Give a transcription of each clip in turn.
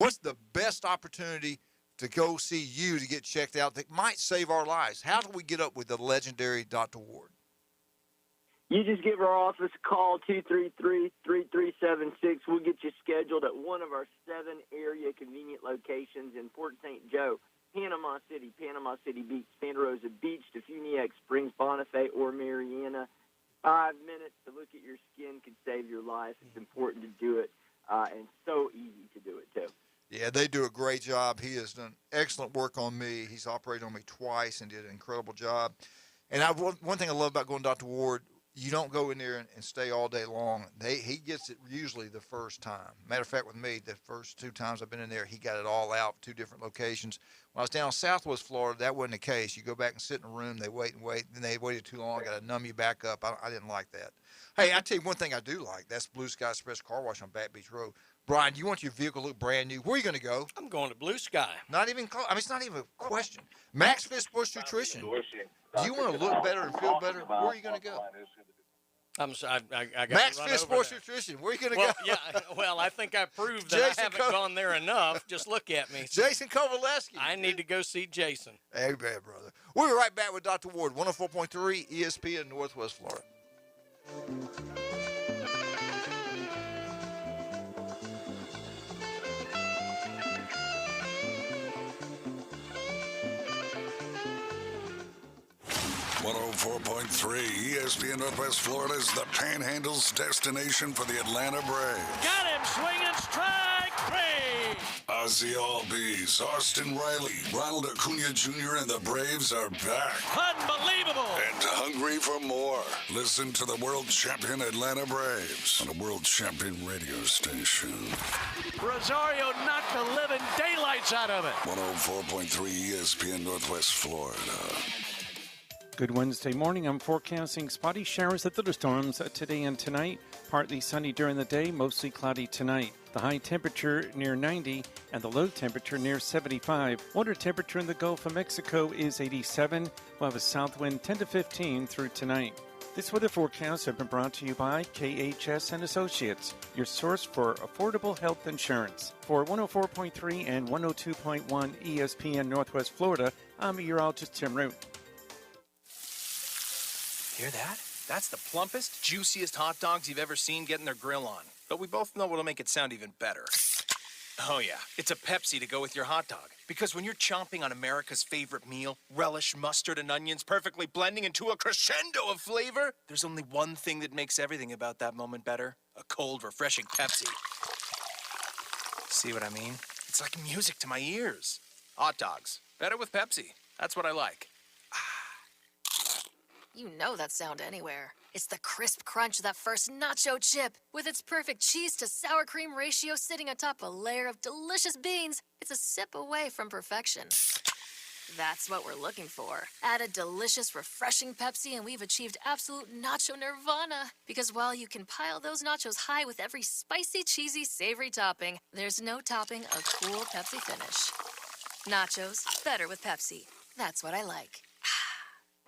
What's the best opportunity to go see you to get checked out that might save our lives? How do we get up with the legendary Dr. Ward? You just give our office a call, 233-3376. We'll get you scheduled at one of our 7 area convenient locations in Port St. Joe, Panama City Beach, Santa Rosa Beach, Defuniak Springs, Bonifay, or Mariana. 5 minutes to look at your skin could save your life. It's important to do it, and so easy to do it, too. Yeah, they do a great job. He has done excellent work on me. He's operated on me twice and did an incredible job. And one thing I love about going to Dr. Ward, you don't go in there and stay all day long. He gets it usually the first time. Matter of fact, with me, the first 2 times I've been in there, he got it all out, 2 different locations. When I was down in Southwest Florida, that wasn't the case. You go back and sit in a room, they wait and wait, then they waited too long, got to numb you back up. I didn't like that. Hey, I tell you one thing I do like. That's Blue Sky Express Car Wash on Back Beach Road. Brian, you want your vehicle to look brand new. Where are you going to go? I'm going to Blue Sky. Not even close. I mean, it's not even a question. Max Fit Sports Nutrition. Do you want to look better and feel better? Where are you going to go? I'm sorry, I got Max to run Fit over Sports there. Nutrition. Where are you going to Well, go? yeah, well, I think I proved that Jason I haven't gone there enough. Just look at me. Jason Kovaleski. I need to go see Jason. Hey, bad brother. We'll be right back with Dr. Ward, 104.3 ESPN Northwest Florida. 104.3 ESPN Northwest Florida is the Panhandle's destination for the Atlanta Braves. Got him, swinging strike three. Ozzie Albies, Austin Riley, Ronald Acuna Jr. and the Braves are back. Unbelievable. And hungry for more. Listen to the world champion Atlanta Braves on a world champion radio station. Rosario knocked the living daylights out of it. 104.3 ESPN Northwest Florida. Good Wednesday morning. I'm forecasting spotty showers and thunderstorms today and tonight. Partly sunny during the day, mostly cloudy tonight. The high temperature near 90 and the low temperature near 75. Water temperature in the Gulf of Mexico is 87. We'll have a south wind 10 to 15 through tonight. This weather forecast has been brought to you by KHS and Associates, your source for affordable health insurance. For 104.3 and 102.1 ESPN Northwest Florida, I'm meteorologist Tim Root. Hear that? That's the plumpest, juiciest hot dogs you've ever seen getting their grill on. But we both know what'll make it sound even better. Oh yeah, it's a Pepsi to go with your hot dog. Because when you're chomping on America's favorite meal, relish, mustard, and onions perfectly blending into a crescendo of flavor, there's only one thing that makes everything about that moment better. A cold, refreshing Pepsi. See what I mean? It's like music to my ears. Hot dogs. Better with Pepsi. That's what I like. You know that sound anywhere. It's the crisp crunch of that first nacho chip. With its perfect cheese to sour cream ratio sitting atop a layer of delicious beans, it's a sip away from perfection. That's what we're looking for. Add a delicious, refreshing Pepsi and we've achieved absolute nacho nirvana. Because while you can pile those nachos high with every spicy, cheesy, savory topping, there's no topping a cool Pepsi finish. Nachos, better with Pepsi. That's what I like.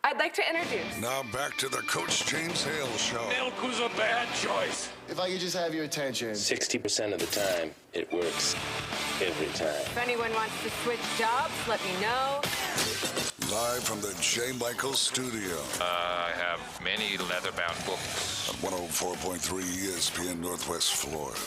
I'd like to introduce. Now back to the Coach James Hale Show. Milk was a bad choice. If I could just have your attention. 60% of the time, it works every time. If anyone wants to switch jobs, let me know. Live from the J. Michael Studio. I have many leather-bound books. At 104.3 ESPN Northwest Florida.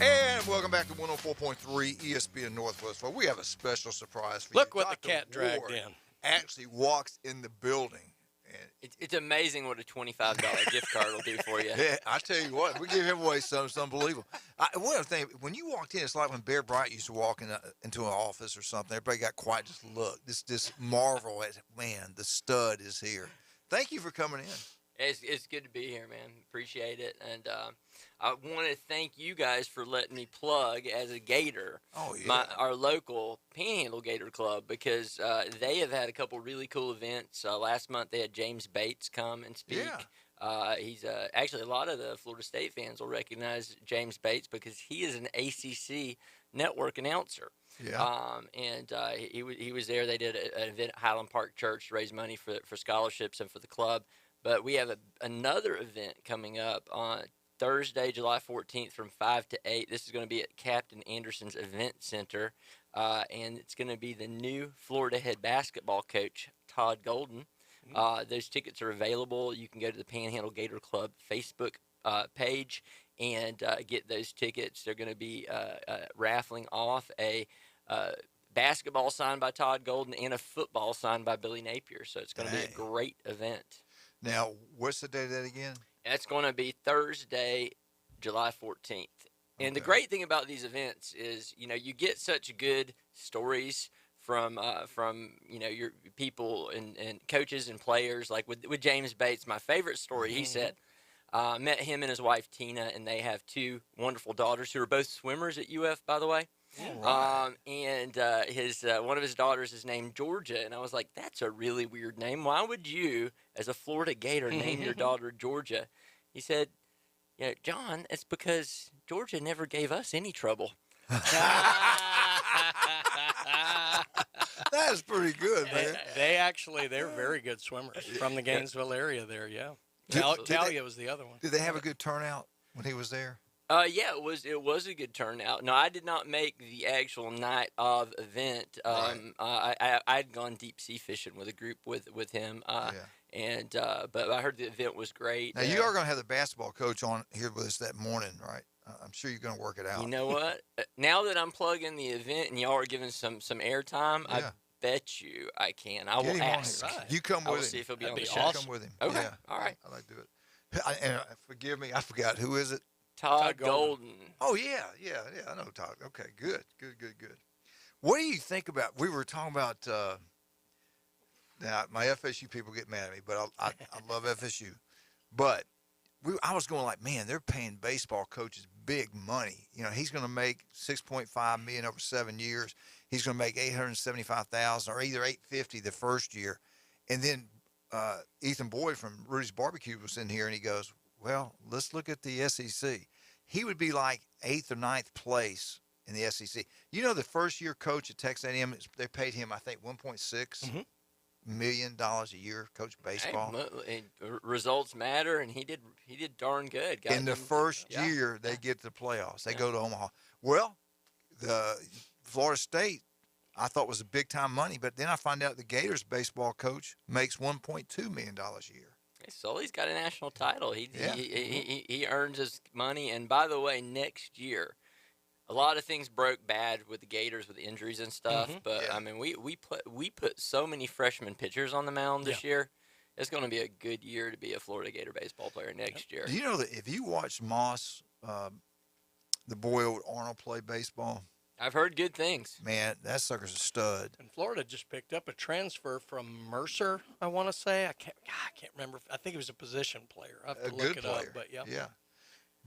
And welcome back to 104.3 ESPN Northwest Florida. We have a special surprise for you. Look what Dr. the cat dragged Ward in. Actually walks in the building. And It's amazing what a $25 gift card will do for you. yeah, I tell you what, we give him away something. It's unbelievable. One other thing, when you walked in, it's like when Bear Bryant used to walk into an office or something. Everybody got quiet, just look. This marvel at, man, the stud is here. Thank you for coming in. It's good to be here, man. Appreciate it. And I want to thank you guys for letting me plug as a Gator, our local Panhandle Gator Club, because they have had a couple really cool events. Last month they had James Bates come and speak. Yeah. He's actually, a lot of the Florida State fans will recognize James Bates because he is an ACC network announcer. Yeah. He was there. They did an event at Highland Park Church to raise money for scholarships and for the club. But we have another event coming up on Thursday, July 14th from 5 to 8. This is going to be at Captain Anderson's Event Center, and it's going to be the new Florida head basketball coach, Todd Golden. Those tickets are available. You can go to the Panhandle Gator Club Facebook page and get those tickets. They're going to be raffling off a basketball signed by Todd Golden and a football signed by Billy Napier. So it's going to be a great event. Now, what's the date of that again? It's going to be Thursday, July 14th. And the great thing about these events is, you get such good stories from your people and coaches and players. Like with James Bates, my favorite story, he said, met him and his wife Tina, and they have 2 wonderful daughters who are both swimmers at UF, by the way. And his one of his daughters is named Georgia, and I was like, that's a really weird name. Why would you, as a Florida Gator, name your daughter Georgia? He said, John, it's because Georgia never gave us any trouble. That's pretty good, man. They're very good swimmers from the Gainesville area there, yeah. Talia was the other one. Did they have a good turnout when he was there? Yeah, it was a good turnout. No, I did not make the actual night of event. I'd gone deep sea fishing with a group with him. But I heard the event was great. Now you are going to have the basketball coach on here with us that morning, right? I'm sure you're going to work it out. You know what? Now that I'm plugging the event and y'all are giving some airtime, I bet you I can. I will ask. You come with him. See if he'll be on the show. show. Come with him. Okay. Yeah. All right. I like to do it. And forgive me, I forgot. Who is it? Todd Golden. Oh, yeah. I know Todd. Okay, good. What do you think about, we were talking about, now my FSU people get mad at me, but I love FSU. But I was going like, man, they're paying baseball coaches big money. He's going to make $6.5 million over 7 years. He's going to make $875,000 or either $850 the first year. And then Ethan Boyd from Rudy's Barbecue was in here, and he goes, well, let's look at the SEC. He would be like 8th or 9th place in the SEC. The first-year coach at Texas A&M, they paid him, I think, $1.6 million a year, coach baseball. Hey, results matter, and he did darn good. In the first year, they get to the playoffs. They go to Omaha. Well, the Florida State, I thought was a big-time money, but then I find out the Gators baseball coach makes $1.2 million a year. Sully's got a national title. He earns his money. And by the way, next year, a lot of things broke bad with the Gators with injuries and stuff. But I mean, we put so many freshman pitchers on the mound this year. It's going to be a good year to be a Florida Gator baseball player next year. Do you know that if you watch Moss, the boy old Arnold, play baseball? I've heard good things. Man, that sucker's a stud. And Florida just picked up a transfer from Mercer, I want to say. I can't remember. I think he was a position player. I have to look it up. But yeah.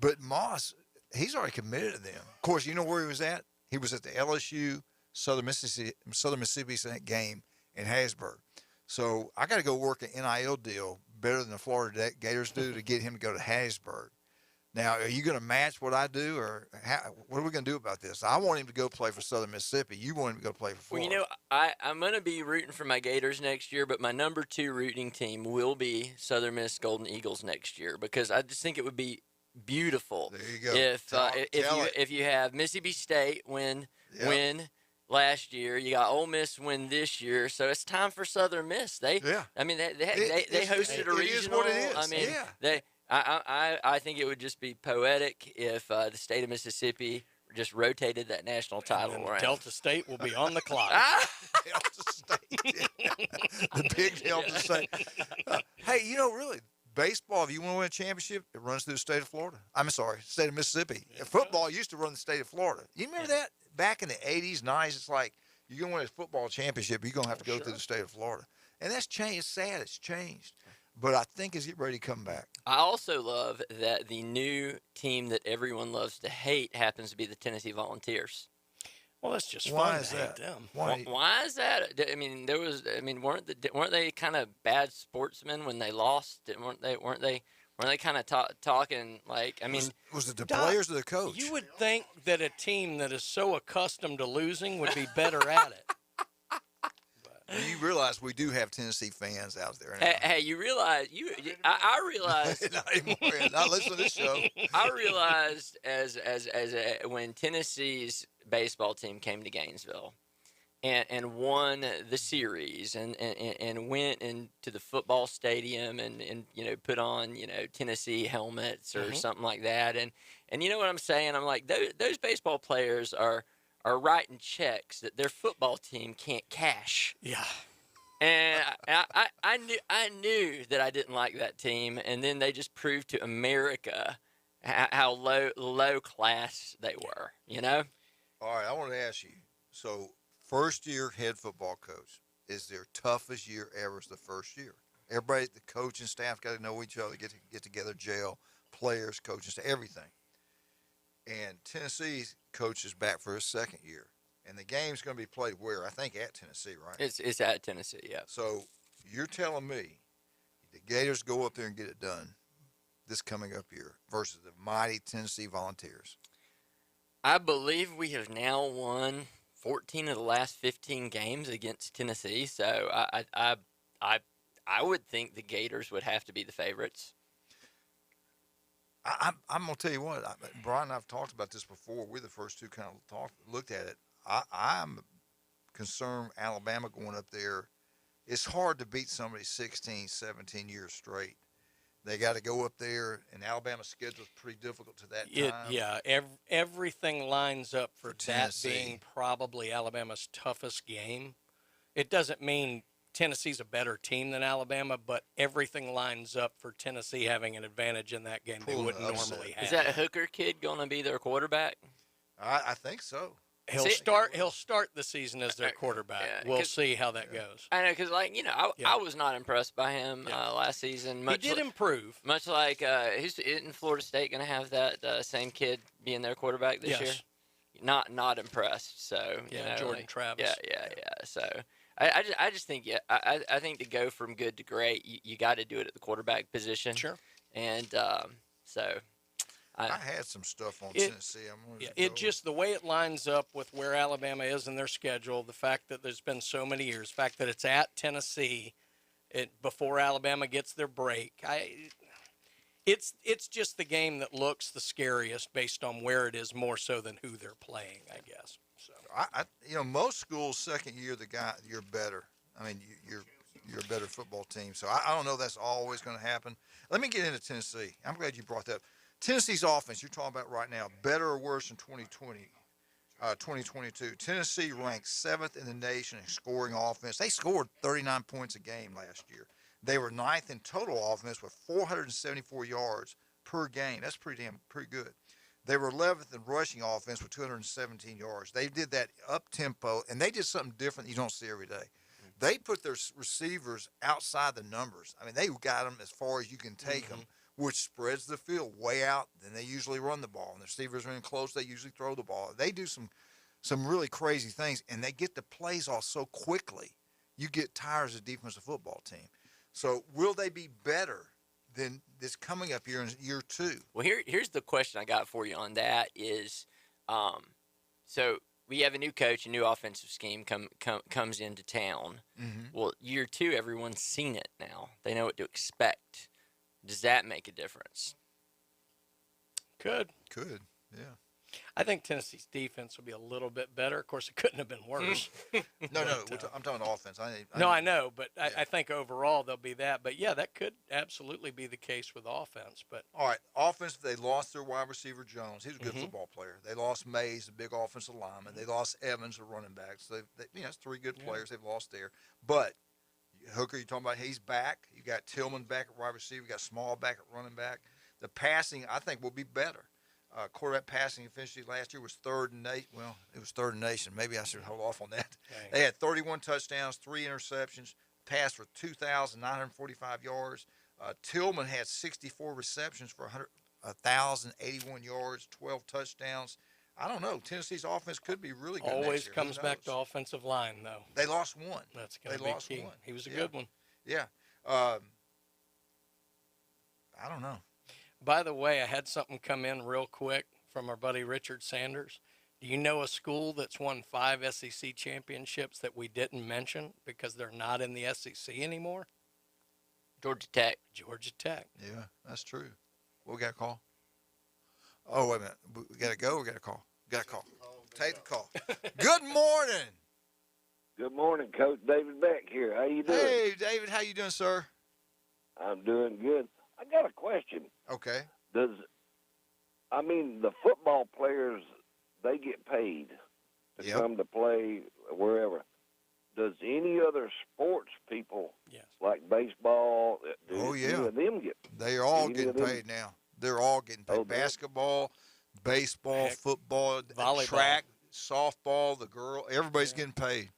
But Moss, he's already committed to them. Of course, you know where he was at? He was at the LSU Southern Mississippi game in Harrisburg. So I got to go work an NIL deal better than the Florida Gators do to get him to go to Harrisburg. Now, are you going to match what I do, or what are we going to do about this? I want him to go play for Southern Mississippi. You want him to go play for Florida. Well, I'm going to be rooting for my Gators next year, but my number 2 rooting team will be Southern Miss Golden Eagles next year, because I just think it would be beautiful if you have Mississippi State win last year, you got Ole Miss win this year, so it's time for Southern Miss. They hosted a regional. It is what it is. I mean, I think it would just be poetic if the state of Mississippi just rotated that national title around. Delta State will be on the clock. Delta State. The big Delta State. Hey, really, baseball, if you want to win a championship, it runs through the state of Florida. I'm sorry, state of Mississippi. Football used to run the state of Florida. You remember that? Back in the 80s, 90s, it's like, you're going to win a football championship, you're going to have to go through the state of Florida. And that's changed. It's sad. It's changed. But I think it's getting ready to come back. I also love that the new team that everyone loves to hate happens to be the Tennessee Volunteers. Well, that's just fun to hate them. Why is that? I mean, weren't they kind of bad sportsmen when they lost? Weren't they kind of talking like? I mean, was it the players or the coach? You would think that a team that is so accustomed to losing would be better at it. You realize we do have Tennessee fans out there now. Hey, you realize I realized not anymore. Not listening to this show. I realized when Tennessee's baseball team came to Gainesville and won the series and went into the football stadium and put on Tennessee helmets or something like that and you know what I'm saying, I'm like those baseball players are writing checks that their football team can't cash. Yeah. And I knew that I didn't like that team, and then they just proved to America how low class they were. All right, I want to ask you. So, first year head football coach is their toughest year ever. Is the first year. Everybody, the coaching staff, got to know each other, get together, gel, players, coaching staff, everything. And Tennessee's coach is back for his second year. And the game's going to be played where? I think at Tennessee, right? It's at Tennessee, yeah. So you're telling me the Gators go up there and get it done this coming up year versus the mighty Tennessee Volunteers? I believe we have now won 14 of the last 15 games against Tennessee. So I would think the Gators would have to be the favorites. I'm going to tell you what, Brian and I have talked about this before. We're the first two kind of looked at it. I'm concerned Alabama going up there. It's hard to beat somebody 16, 17 years straight. They got to go up there, and Alabama's schedule is pretty difficult to that time. Yeah, everything lines up for that Tennessee being probably Alabama's toughest game. It doesn't mean Tennessee's a better team than Alabama, but everything lines up for Tennessee having an advantage in that game they wouldn't normally have. Is that Hooker kid going to be their quarterback? I think so. He'll start the season as their quarterback. Yeah, we'll see how that goes. I know, because I was not impressed by him last season. He did improve. Much like isn't Florida State going to have that same kid being their quarterback this year? Not impressed. So Jordan Travis. Yeah. So I just think I think to go from good to great, you got to do it at the quarterback position. Sure. And so. I had some stuff on Tennessee. Just the way it lines up with where Alabama is in their schedule, the fact that there's been so many years, the fact that it's at Tennessee before Alabama gets their break. It's just the game that looks the scariest based on where it is more so than who they're playing, I guess. So most schools second year you're better. I mean, you're a better football team. So I don't know if that's always going to happen. Let me get into Tennessee. I'm glad you brought that up. Tennessee's offense, you're talking about right now, better or worse in 2022. Tennessee ranked 7th in the nation in scoring offense. They scored 39 points a game last year. They were 9th in total offense with 474 yards per game. That's pretty good. They were 11th in rushing offense with 217 yards. They did that up-tempo, and they did something different you don't see every day. They put their receivers outside the numbers. I mean, they got them as far as you can take them, which spreads the field way out. Then they usually run the ball. And the receivers are in close, they usually throw the ball. They do some really crazy things, and they get the plays off so quickly, you get tired as a defensive football team. So will they be better than this coming up year in year 2? Well, here's the question I got for you on that is, so we have a new coach, a new offensive scheme comes into town. Mm-hmm. Well, year 2, everyone's seen it now. They know what to expect. Does that make a difference? Could, yeah. I think Tennessee's defense will be a little bit better. Of course, it couldn't have been worse. No, I'm talking offense. I know, but yeah. I think overall they'll be that. But, yeah, that could absolutely be the case with offense. But all right, offense, they lost their wide receiver, Jones. He's a good football player. They lost Mays, a big offensive lineman. They lost Evans, a running back. So, it's 3 good players they've lost there. But Hooker, you're talking about, he's back. You got Tillman back at wide receiver. You got Small back at running back. The passing, I think, will be better. Quarterback passing efficiency last year was third in nation. Well, it was third in nation. Maybe I should hold off on that. Okay. They had 31 touchdowns, 3 interceptions, passed for 2,945 yards. Tillman had 64 receptions for 1,081 yards, 12 touchdowns. I don't know. Tennessee's offense could be really good. Always comes back to offensive line, though. They lost one. That's going to be key. One. He was a good one. Yeah. I don't know. By the way, I had something come in real quick from our buddy Richard Sanders. Do you know a school that's won 5 SEC championships that we didn't mention because they're not in the SEC anymore? Georgia Tech. Georgia Tech. Yeah, that's true. We got a call? Oh, wait a minute. We got to go or got a call? Got a call. Take the call. Good morning. Good morning, Coach. David Beck here. How you doing? Hey, David. How you doing, sir? I'm doing good. I got a question. Okay. The football players, they get paid to come to play wherever. Does any other sports people, like baseball, do any of them get paid? They are all getting paid now. They're all getting paid. Basketball, baseball, football, volleyball, track, softball, everybody's getting paid.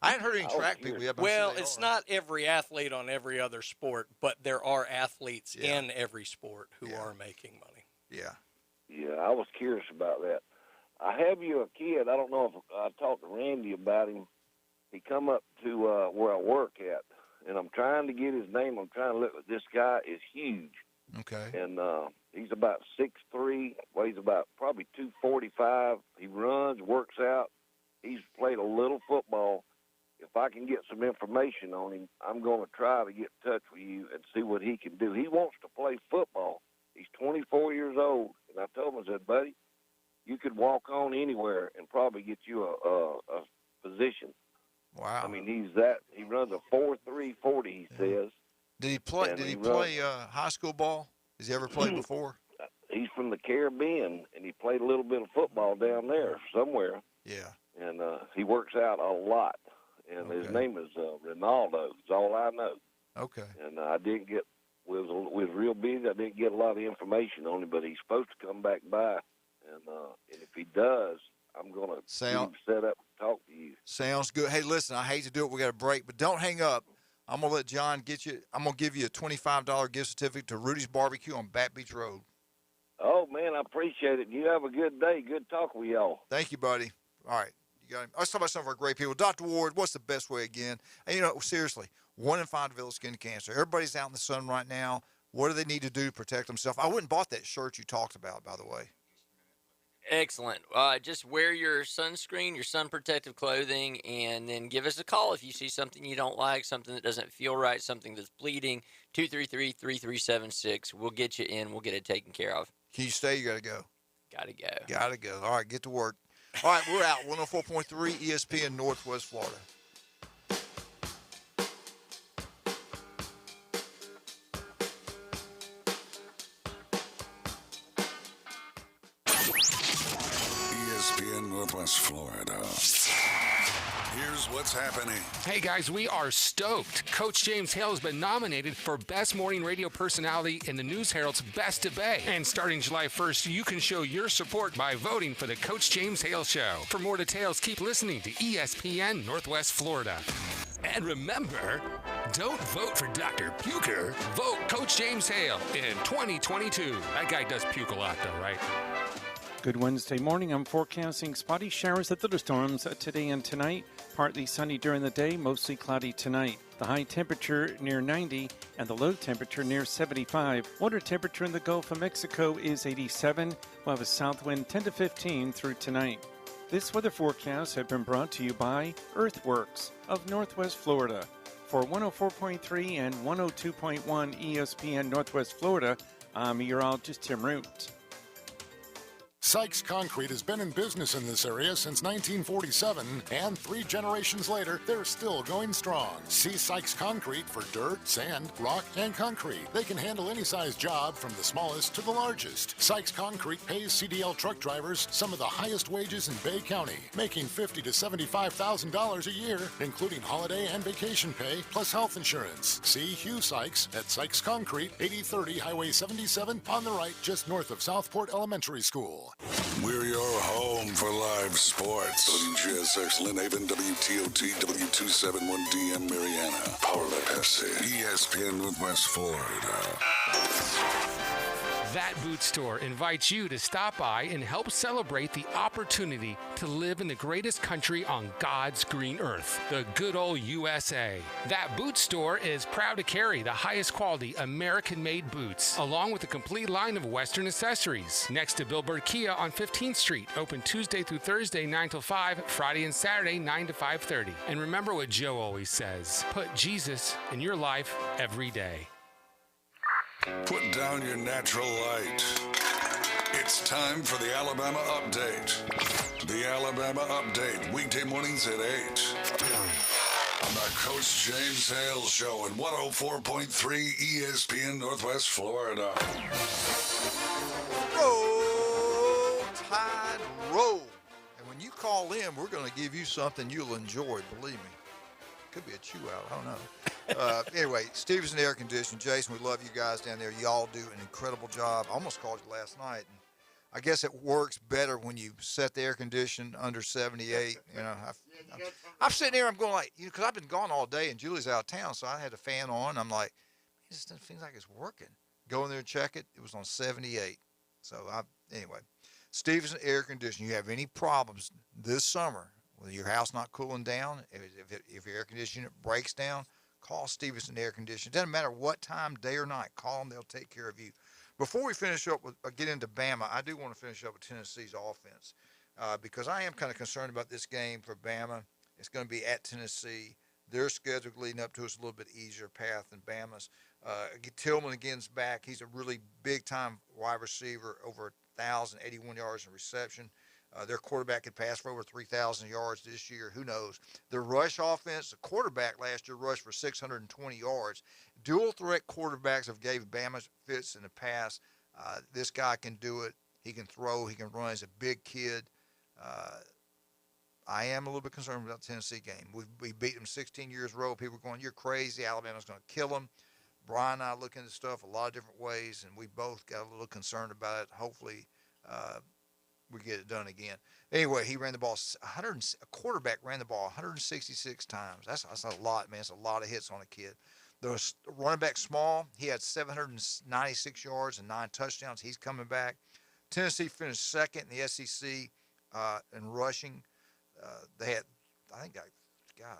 I hadn't heard any track people yet. Well, it's not every athlete on every other sport, but there are athletes in every sport who are making money. Yeah. Yeah, I was curious about that. I have you a kid. I don't know if I talked to Randy about him. He come up to where I work at, and I'm trying to get his name. I'm trying to look. This guy is huge. Okay. And he's about 6'3", weighs about probably 245. He runs, works out. He's played a little football. If I can get some information on him, I'm going to try to get in touch with you and see what he can do. He wants to play football. He's 24 years old, and I told him, I said, buddy, you could walk on anywhere and probably get you a position. Wow. I mean, he runs a 4.3 40, he says. Did he play? And Did he he play high school ball? Has he ever played before? He's from the Caribbean, and he played a little bit of football down there somewhere. Yeah. And he works out a lot. And his name is Ronaldo. That's all I know. Okay. And I didn't get was real busy. I didn't get a lot of information on him, but he's supposed to come back by. And if he does, I'm going to set up to talk to you. Sounds good. Hey, listen, I hate to do it. We got a break, but don't hang up. I'm going to let John get you. I'm going to give you a $25 gift certificate to Rudy's Barbecue on Back Beach Road. Oh, man, I appreciate it. You have a good day. Good talking with y'all. Thank you, buddy. All right. Let's talk about some of our great people. Dr. Ward, what's the best way again? And, seriously, 1 in 5 develop skin cancer. Everybody's out in the sun right now. What do they need to do to protect themselves? I went and bought that shirt you talked about, by the way. Excellent. Just wear your sunscreen, your sun protective clothing, and then give us a call if you see something you don't like, something that doesn't feel right, something that's bleeding. 233-3376. We'll get you in. We'll get it taken care of. Can you stay? You got to go. Got to go. Got to go. All right, get to work. All right, we're out. 104.3 ESPN Northwest Florida. ESPN Northwest Florida. Here's what's happening. Hey guys, we are stoked. Coach James Hale has been nominated for Best Morning Radio Personality in the News Herald's Best of Bay. And starting July 1st, you can show your support by voting for the Coach James Hale Show. For more details, keep listening to ESPN Northwest Florida. And remember, don't vote for Dr. Puker. Vote Coach James Hale in 2022. That guy does puke a lot though, right? Good Wednesday morning. I'm forecasting spotty showers at thunderstorms today and tonight. Partly sunny during the day, mostly cloudy tonight. The high temperature near 90 and the low temperature near 75. Water temperature in the Gulf of Mexico is 87. We'll have a south wind 10 to 15 through tonight. This weather forecast has been brought to you by Earthworks of Northwest Florida. For 104.3 and 102.1 ESPN Northwest Florida, I'm meteorologist Tim Root. Sykes Concrete has been in business in this area since 1947, and 3 generations later, they're still going strong. See Sykes Concrete for dirt, sand, rock, and concrete. They can handle any size job from the smallest to the largest. Sykes Concrete pays CDL truck drivers some of the highest wages in Bay County, making $50,000 to $75,000 a year, including holiday and vacation pay, plus health insurance. See Hugh Sykes at Sykes Concrete, 8030 Highway 77 on the right, just north of Southport Elementary School. We're your home for live sports. WGSX Lynn Haven, WTOT, W271DM Mariana. Powered by Pepsi. ESPN Northwest Florida. That Boot Store invites you to stop by and help celebrate the opportunity to live in the greatest country on God's green earth, the good old USA. That Boot Store is proud to carry the highest quality American-made boots, along with a complete line of Western accessories. Next to Billboard Kia on 15th Street, open Tuesday through Thursday 9 till 5, Friday and Saturday 9 to 5:30. And remember what Joe always says, put Jesus in your life every day. Put down your natural light. It's time for the Alabama Update. The Alabama Update, weekday mornings at 8. On the Coach James Hale Show at 104.3 ESPN Northwest Florida. Roll Tide Roll. And when you call in, we're going to give you something you'll enjoy, believe me. Could be a chew out, I don't know. Anyway, Stevenson Air Conditioning. Jason, we love you guys down there. Y'all do an incredible job. I almost called you last night. And I guess it works better when you set the air condition under 78. You know, I'm sitting there, I'm going like, you know, because I've been gone all day and Julie's out of town, so I had the fan on. I'm like, it just doesn't feel like it's working. Go in there and check it. It was on 78. So, anyway, Stevenson Air Conditioning. You have any problems this summer with your house not cooling down, if your air conditioner breaks down, call Stevenson Air Conditioning. It doesn't matter what time, day or night. Call them. They'll take care of you. Before we finish up with get into Bama, I do want to finish up with Tennessee's offense because I am kind of concerned about this game for Bama. It's going to be at Tennessee. Their schedule leading up to us a little bit easier path than Bama's. Tillman again's back. He's a really big-time wide receiver, over 1,081 yards in reception. Their quarterback had passed for over 3,000 yards this year. Who knows? The rush offense, the quarterback last year rushed for 620 yards. Dual threat quarterbacks have gave Bama fits in the past. This guy can do it. He can throw. He can run. He's a big kid. I am a little bit concerned about the Tennessee game. We beat them 16 years in a row. People are going, you're crazy. Alabama's going to kill them. Brian and I look into stuff a lot of different ways, and we both got a little concerned about it. Hopefully, we get it done again. Anyway, he ran the ball. A quarterback ran the ball 166 times. That's a lot, man. It's a lot of hits on a kid. The running back small, he had 796 yards and 9 touchdowns. He's coming back. Tennessee finished second in the SEC in rushing. They had, I forgot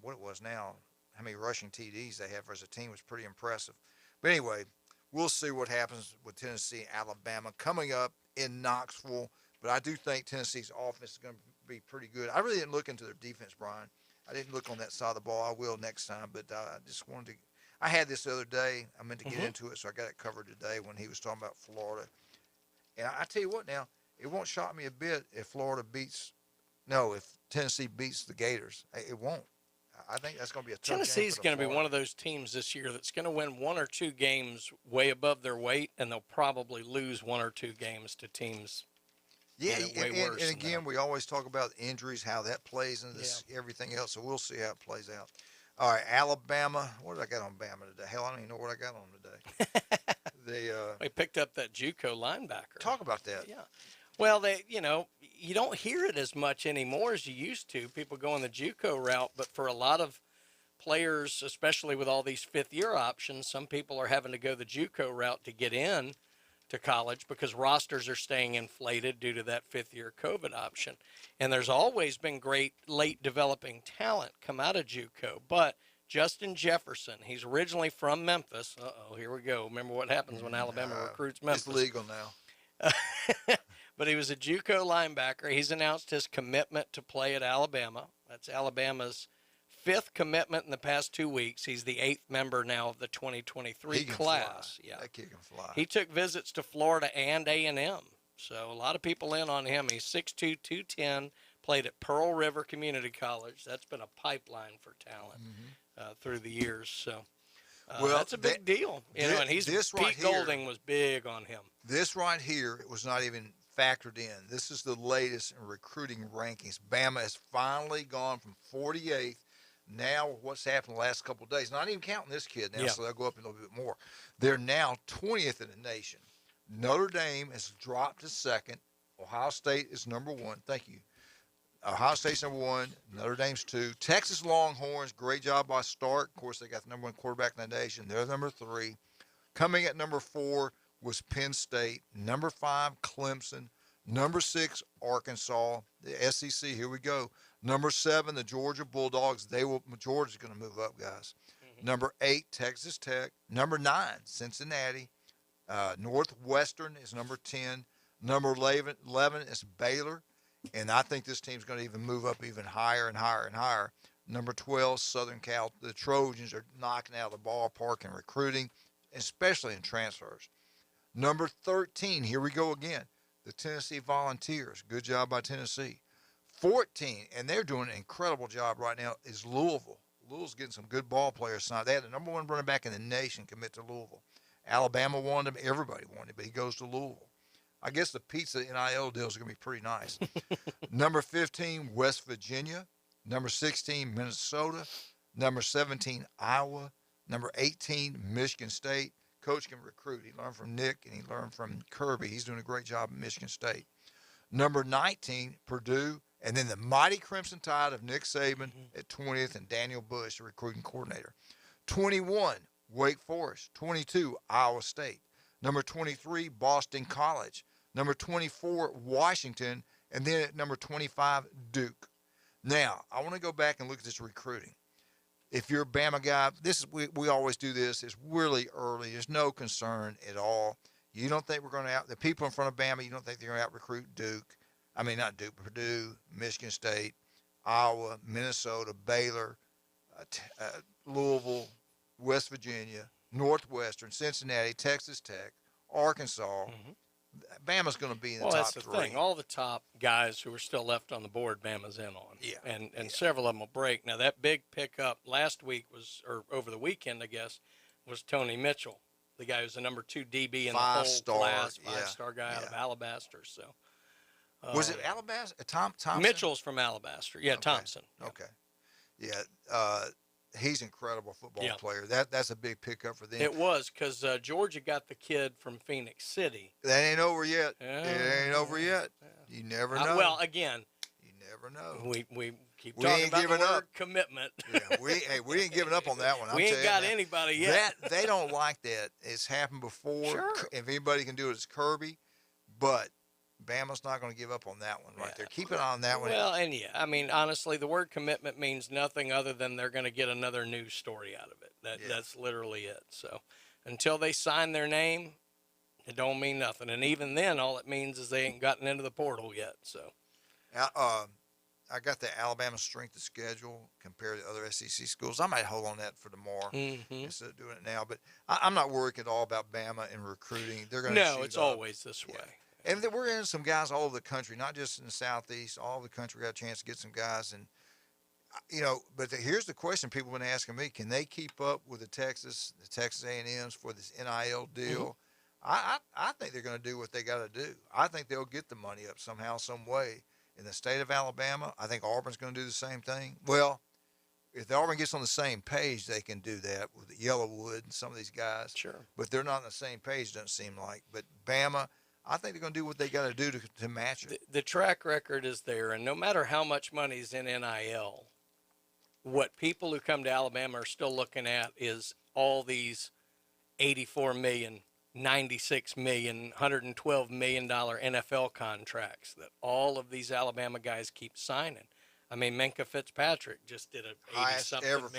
what it was now. How many rushing TDs they have as a team was pretty impressive. But anyway, we'll see what happens with Tennessee, Alabama coming up in Knoxville. But I do think Tennessee's offense is going to be pretty good. I really didn't look into their defense, Brian. I didn't look on that side of the ball. I will next time. But I just wanted to – I had this the other day. I meant to get into it, so I got it covered today when he was talking about Florida. And I tell you what now, it won't shock me a bit if if Tennessee beats the Gators. It won't. I think that's going to be a tough Tennessee's game. Going to be one of those teams this year that's going to win 1 or 2 games way above their weight, and they'll probably lose 1 or 2 games to teams. Yeah, and again, we always talk about injuries, how that plays into this, everything else. So we'll see how it plays out. All right, Alabama. What did I got on Bama today? Hell, I don't even know what I got on today. They picked up that JUCO linebacker. Talk about that. Yeah. Well, you don't hear it as much anymore as you used to. People go on the JUCO route, but for a lot of players, especially with all these fifth-year options, some people are having to go the JUCO route to get in to college because rosters are staying inflated due to that fifth-year COVID option. And there's always been great late developing talent come out of JUCO, but Justin Jefferson, he's originally from Memphis. Here we go. Remember what happens when Alabama recruits Memphis. It's legal now. But he was a JUCO linebacker. He's announced his commitment to play at Alabama. That's Alabama's 5th commitment in the past 2 weeks. He's the 8th member now of the 2023 class. Yeah, that kid can fly. He took visits to Florida and A&M. So a lot of people in on him. He's 6'2", 210, played at Pearl River Community College. That's been a pipeline for talent through the years. So that's a big deal. And Pete Golding was big on him. This right here was not even factored in. This is the latest in recruiting rankings. Bama has finally gone from 48th. Now what's happened the last couple of days, not even counting this kid now, so they'll go up a little bit more. They're now 20th in the nation. Notre Dame has dropped to 2nd. Ohio State is number 1. Thank you. Ohio State's number 1. Notre Dame's 2. Texas Longhorns, great job by Stark. Of course, they got the number 1 quarterback in the nation. They're number 3. Coming at number 4, was Penn State. Number 5, Clemson. Number 6, Arkansas. The SEC, here we go. Number 7, the Georgia Bulldogs. Georgia's going to move up, guys. Number 8, Texas Tech. Number 9, Cincinnati. Northwestern is number 10. Number 11 is Baylor. And I think this team's going to even move up even higher and higher and higher. Number 12, Southern Cal. The Trojans are knocking out of the ballpark in recruiting, especially in transfers. Number 13, here we go again, the Tennessee Volunteers. Good job by Tennessee. 14, and they're doing an incredible job right now, is Louisville. Louisville's getting some good ball players tonight. They had the number 1 running back in the nation commit to Louisville. Alabama wanted him. Everybody wanted him, but he goes to Louisville. I guess the pizza NIL deal is going to be pretty nice. Number 15, West Virginia. Number 16, Minnesota. Number 17, Iowa. Number 18, Michigan State. Coach can recruit. He learned from Nick, and he learned from Kirby. He's doing a great job at Michigan State. Number 19, Purdue. And then the mighty Crimson Tide of Nick Saban at 20th, and Daniel Bush, the recruiting coordinator. 21, Wake Forest. 22, Iowa State. Number 23, Boston College. Number 24, Washington. And then at number 25, Duke. Now, I want to go back and look at this recruiting. If you're a Bama guy, we always do this. It's really early. There's no concern at all. You don't think we're going to the people in front of Bama, you don't think they're going to out-recruit Duke. I mean, not Duke, Purdue, Michigan State, Iowa, Minnesota, Baylor, Louisville, West Virginia, Northwestern, Cincinnati, Texas Tech, Arkansas. Bama's going to be in the top 3. Well, that's the thing. All the top guys who are still left on the board, Bama's in on. Yeah. And several of them will break. Now, that big pickup last week or over the weekend, I guess, was Tony Mitchell, the guy who's the number 2 DB in the whole class, 5-star guy out of Alabaster. So, was it Alabaster? Thompson? Mitchell's from Alabaster. Yeah, okay. Thompson. Okay. Yeah. He's an incredible football player. That's a big pickup for them. It was, because Georgia got the kid from Phoenix City. That ain't over yet. It ain't over yet. You never know. Well, again, you never know. We keep talking about the word commitment. Yeah, we ain't giving up on that one. We ain't got anybody yet. They don't like that. It's happened before. Sure. If anybody can do it, it's Kirby. But Bama's not going to give up on that one right there. Keep an eye on that one. Well, and I mean, honestly, the word commitment means nothing other than they're going to get another news story out of it. That's literally it. So until they sign their name, it don't mean nothing. And even then, all it means is they ain't gotten into the portal yet. So I got the Alabama strength of schedule compared to other SEC schools. I might hold on that for tomorrow instead of doing it now. But I'm not worried at all about Bama and recruiting. They're going to No, it's always this way. And we're in some guys all over the country, not just in the Southeast. All over the country got a chance to get some guys. And, but here's the question people have been asking me. Can they keep up with the Texas A&Ms for this NIL deal? I think they're going to do what they got to do. I think they'll get the money up somehow, some way. In the state of Alabama, I think Auburn's going to do the same thing. Well, if Auburn gets on the same page, they can do that with Yellowwood and some of these guys. Sure. But they're not on the same page, doesn't seem like. But Bama, I think they're going to do what they got to do to match it. The track record is there, and no matter how much money is in NIL, what people who come to Alabama are still looking at is all these $84 million, $96 million, $112 million NFL contracts that all of these Alabama guys keep signing. I mean, Minka Fitzpatrick just did a $80-something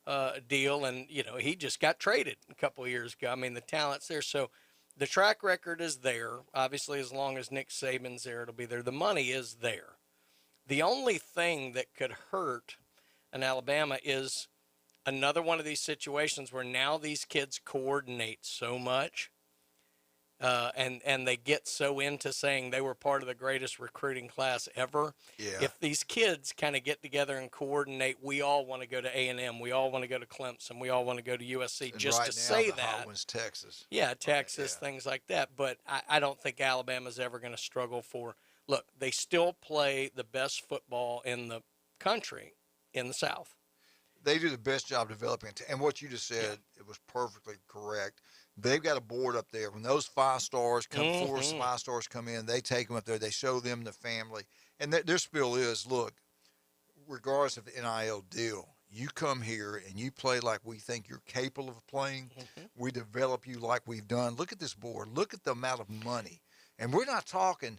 million deal, and he just got traded a couple of years ago. I mean, the talent's there, so. The track record is there. Obviously, as long as Nick Saban's there, it'll be there. The money is there. The only thing that could hurt an Alabama is another one of these situations where now these kids coordinate so much and they get so into saying they were part of the greatest recruiting class ever. Yeah. If these kids kind of get together and coordinate, we all want to go to A&M, we all want to go to Clemson, we all want to go to USC, and just right to now, say the that. hot one's Texas. Yeah, Texas, things like that. But I don't think Alabama's ever going to struggle for. Look, they still play the best football in the country in the South. They do the best job developing. And what you just said, it was perfectly correct. They've got a board up there. When those 5 stars come, 4 5 stars come in, they take them up there. They show them the family. And their spiel is, look, regardless of the NIL deal, You come here and you play like we think you're capable of playing. We develop you like we've done. Look at this board. Look at the amount of money. And we're not talking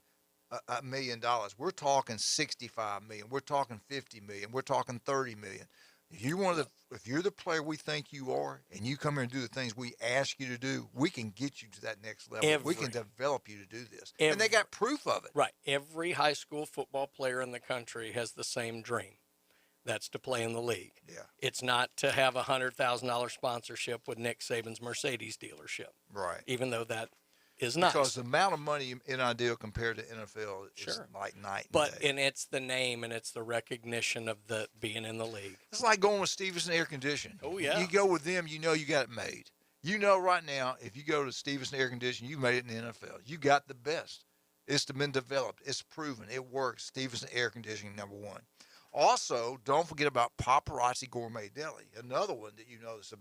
$1 million. We're talking 65 million. We're talking 50 million. We're talking 30 million. If you're the player we think you are, and you come here and do the things we ask you to do, we can get you to that next level. We can develop you to do this. And they got proof of it. Right. Every high school football player in the country has the same dream. That's to play in the league. Yeah. It's not to have a $100,000 sponsorship with Nick Saban's Mercedes dealership. Right. Even though that is nice. Because the amount of money in NIL compared to NFL is like night and day. And it's the name and it's the recognition of the being in the league. It's like going with Stevenson Air Conditioning. Oh, yeah. You go with them, you know you got it made. You know right now, if you go to Stevenson Air Conditioning, you made it in the NFL. You got the best. It's been developed. It's proven. It works. Stevenson Air Conditioning, number one. Also, don't forget about Paparazzi Gourmet Deli, another one that you know is the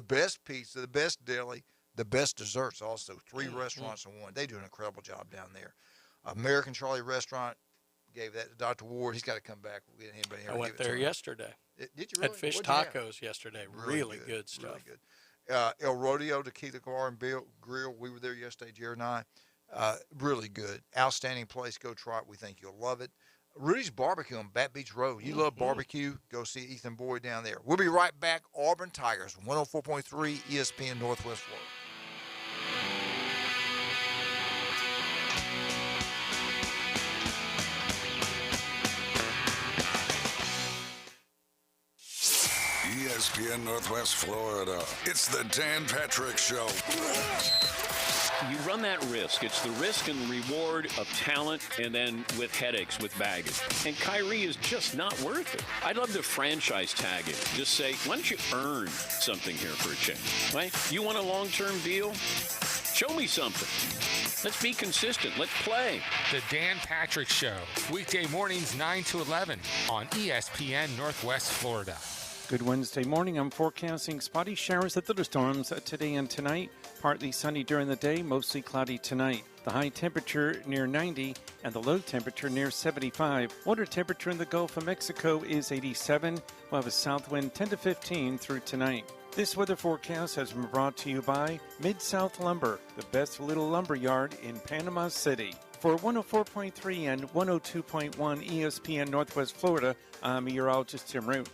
best pizza, the best deli, the best desserts also. 3 restaurants in one. They do an incredible job down there. American Charlie Restaurant gave that to Dr. Ward. He's got to come back. We'll get anybody here. I went there yesterday. Did you really? Had fish What'd you have? tacos yesterday. Really good stuff. Really good. El Rodeo Tequila Bar and Grill. We were there yesterday, Jared and I. Really good. Outstanding place. Go try it. We think you'll love it. Rudy's Barbecue on Bat Beach Road. You love barbecue? Go see Ethan Boyd down there. We'll be right back. Auburn Tigers, 104.3 ESPN Northwest Florida. ESPN Northwest Florida. It's the Dan Patrick Show. You run that risk. It's the risk and reward of talent and then with headaches, with baggage. And Kyrie is just not worth it. I'd love to franchise tag him. Just say, why don't you earn something here for a change? Right? You want a long-term deal? Show me something. Let's be consistent. Let's play. The Dan Patrick Show. Weekday mornings 9 to 11 on ESPN Northwest Florida. Good Wednesday morning. I'm forecasting spotty showers and thunderstorms today and tonight. Partly sunny during the day, mostly cloudy tonight. The high temperature near 90 and the low temperature near 75. Water temperature in the Gulf of Mexico is 87. We'll have a south wind 10 to 15 through tonight. This weather forecast has been brought to you by Mid-South Lumber, the best little lumber yard in Panama City. For 104.3 and 102.1 ESPN Northwest Florida, I'm meteorologist Tim Root.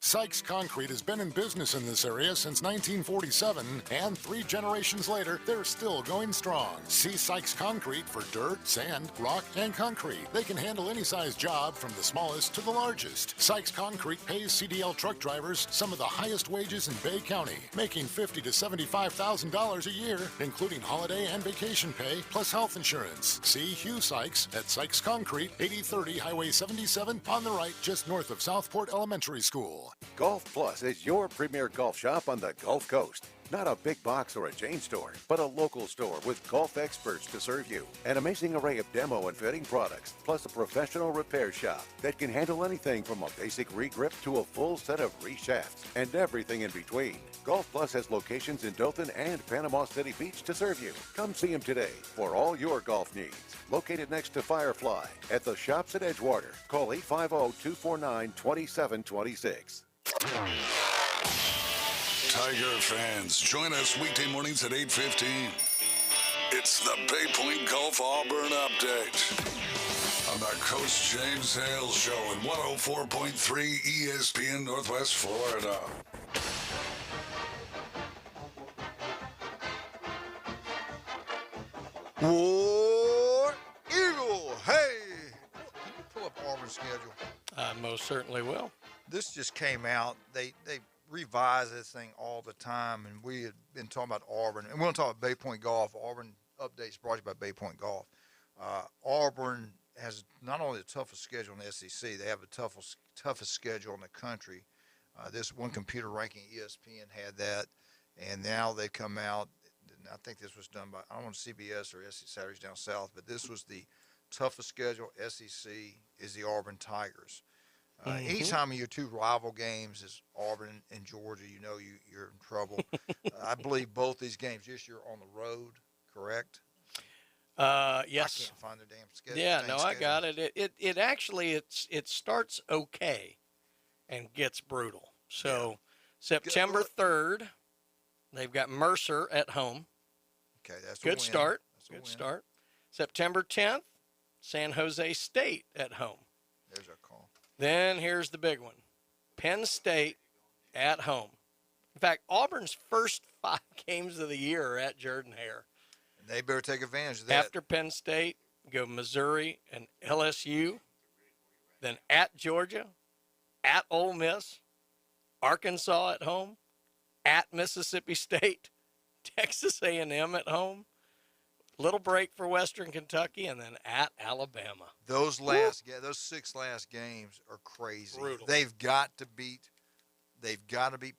Sykes Concrete has been in business in this area since 1947, and 3 generations later, they're still going strong. See Sykes Concrete for dirt, sand, rock, and concrete. They can handle any size job from the smallest to the largest. Sykes Concrete pays CDL truck drivers some of the highest wages in Bay County, making $50,000 to $75,000 a year, including holiday and vacation pay, plus health insurance. See Hugh Sykes at Sykes Concrete, 8030 Highway 77, on the right, just north of Southport Elementary School. Golf Plus is your premier golf shop on the Gulf Coast. Not a big box or a chain store, but a local store with golf experts to serve you. An amazing array of demo and fitting products, plus a professional repair shop that can handle anything from a basic re-grip to a full set of re-shafts and everything in between. Golf Plus has locations in Dothan and Panama City Beach to serve you. Come see them today for all your golf needs. Located next to Firefly at the shops at Edgewater. Call 850-249-2726. Tiger fans, join us weekday mornings at 8:15. It's the Bay Point Golf Auburn Update on the Coach James Hale Show at 104.3 ESPN Northwest Florida. War Eagle, hey! Can you pull up Auburn's schedule? I most certainly will. This just came out. They revise this thing all the time, and we had been talking about Auburn. And we're going to talk about Bay Point Golf. Auburn Updates brought to you by Bay Point Golf. Auburn has not only the toughest schedule in the SEC, they have the toughest schedule in the country. This one computer ranking, ESPN, had that, and now they come out. I think this was done by, I don't want CBS or SEC Saturdays Down South, but this was the toughest schedule. SEC is the Auburn Tigers. Anytime in your 2 rival games is Auburn and Georgia, you know you're in trouble. I believe both these games this year on the road, correct? Yes. I can't find their damn schedule. Yeah, no, I got it. It actually it starts okay, and gets brutal. So September 3rd, they've got Mercer at home. Okay, that's good a win. start. That's a Good win. start. September 10th, San Jose State at home. There's our call. Then here's the big one. Penn State at home. In fact, Auburn's first 5 games of the year are at Jordan-Hare. And they better take advantage of that. After Penn State, go Missouri and LSU. Then at Georgia, at Ole Miss, Arkansas at home, at Mississippi State, Texas A&M at home, little break for Western Kentucky, and then at Alabama. Those 6 last games are crazy. Brutal. They've got to beat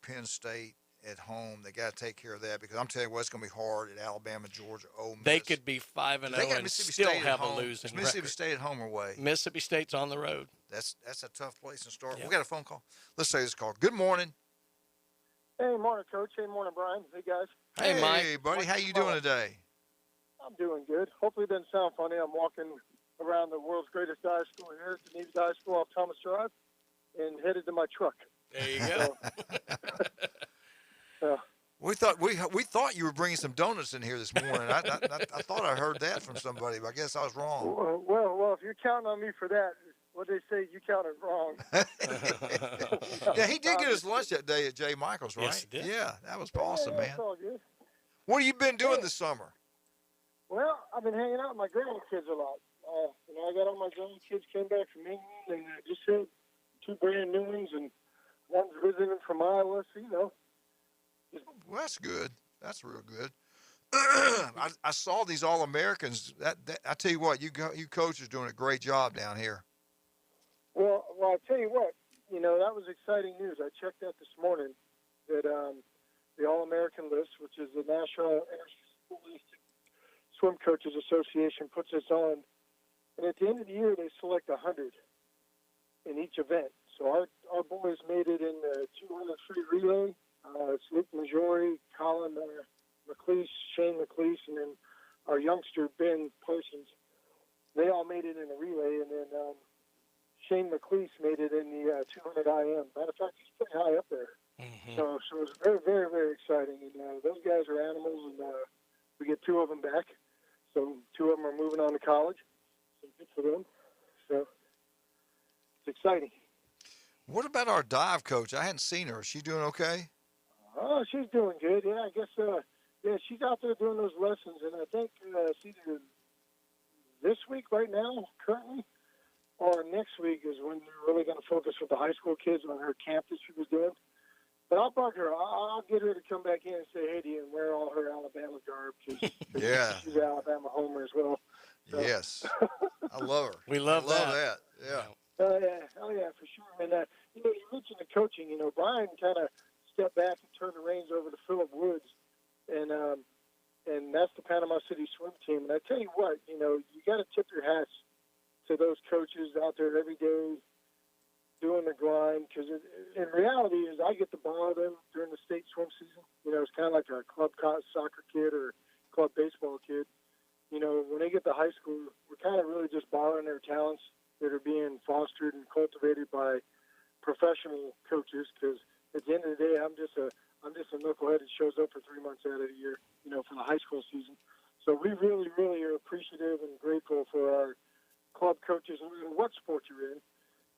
Penn State at home. They got to take care of that because I'm telling you what, it's going to be hard at Alabama, Georgia, Ole Miss. They could be 5-0 and still have a losing Is Mississippi record. State at home or away? Mississippi State's on the road. That's a tough place to start. Yeah. We got a phone call. Let's say this call. Good morning. Hey, morning, Coach. Hey, morning, Brian. Hey, guys. Hey, Mike. Hey, buddy. How you doing today? I'm doing good. Hopefully it doesn't sound funny. I'm walking around the world's greatest dive school here at the Navy Dive School off Thomas Drive and headed to my truck. There you go. We thought you were bringing some donuts in here this morning. I thought I heard that from somebody, but I guess I was wrong. Well, if you're counting on me for that, what they say, you counted wrong. Yeah, he did get his lunch that day at J. Michael's, right? Yes, he did. Yeah, that was awesome, man. That's all good. What have you been doing this summer? Well, I've been hanging out with my grandkids a lot. I got all my grandkids came back from England and just had 2 brand new ones, and one's visiting from Iowa, so, Well, that's good. That's real good. I saw these All-Americans. That I tell you what, you coaches doing a great job down here. Well, I'll tell you what, that was exciting news. I checked that this morning, that the All-American list, which is the National Interscholastic Swim Coaches Association, puts us on. And at the end of the year, they select 100 in each event. So our boys made it in the 200 free relay. It's Luke Majori, Colin McLeish, Shane McLeish, and then our youngster, Ben Parsons. They all made it in a relay, and then Shane McLeish made it in the 200 IM. Matter of fact, he's pretty high up there. Mm-hmm. So it was very, very, very exciting. And those guys are animals, and we get 2 of them back. So 2 of them are moving on to college. So good for them. So it's exciting. What about our dive coach? I hadn't seen her. Is she doing okay? Oh, she's doing good. Yeah, I guess. She's out there doing those lessons, and I think it's either this week right now, currently, or next week is when they're really going to focus with the high school kids on her camp that she was doing. But I'll bug her. I'll get her to come back in and say hey to you and wear all her Alabama garb because Yeah. she's an Alabama homer as well. So. Yes. I love her. We love that. Yeah. Oh yeah, for sure. And you mentioned the coaching. Brian kind of stepped back and turned the reins over to Philip Woods, and that's the Panama City swim team. And I tell you what, you got to tip your hats to those coaches out there every day doing the grind. Because in reality, is I get to borrow them during the state swim season. It's kind of like a club soccer kid or club baseball kid. When they get to high school, we're kind of really just borrowing their talents that are being fostered and cultivated by professional coaches. Because at the end of the day, I'm just a knucklehead that shows up for 3 months out of the year, for the high school season. So we really, really are appreciative and grateful for our club coaches, no matter what sport you're in.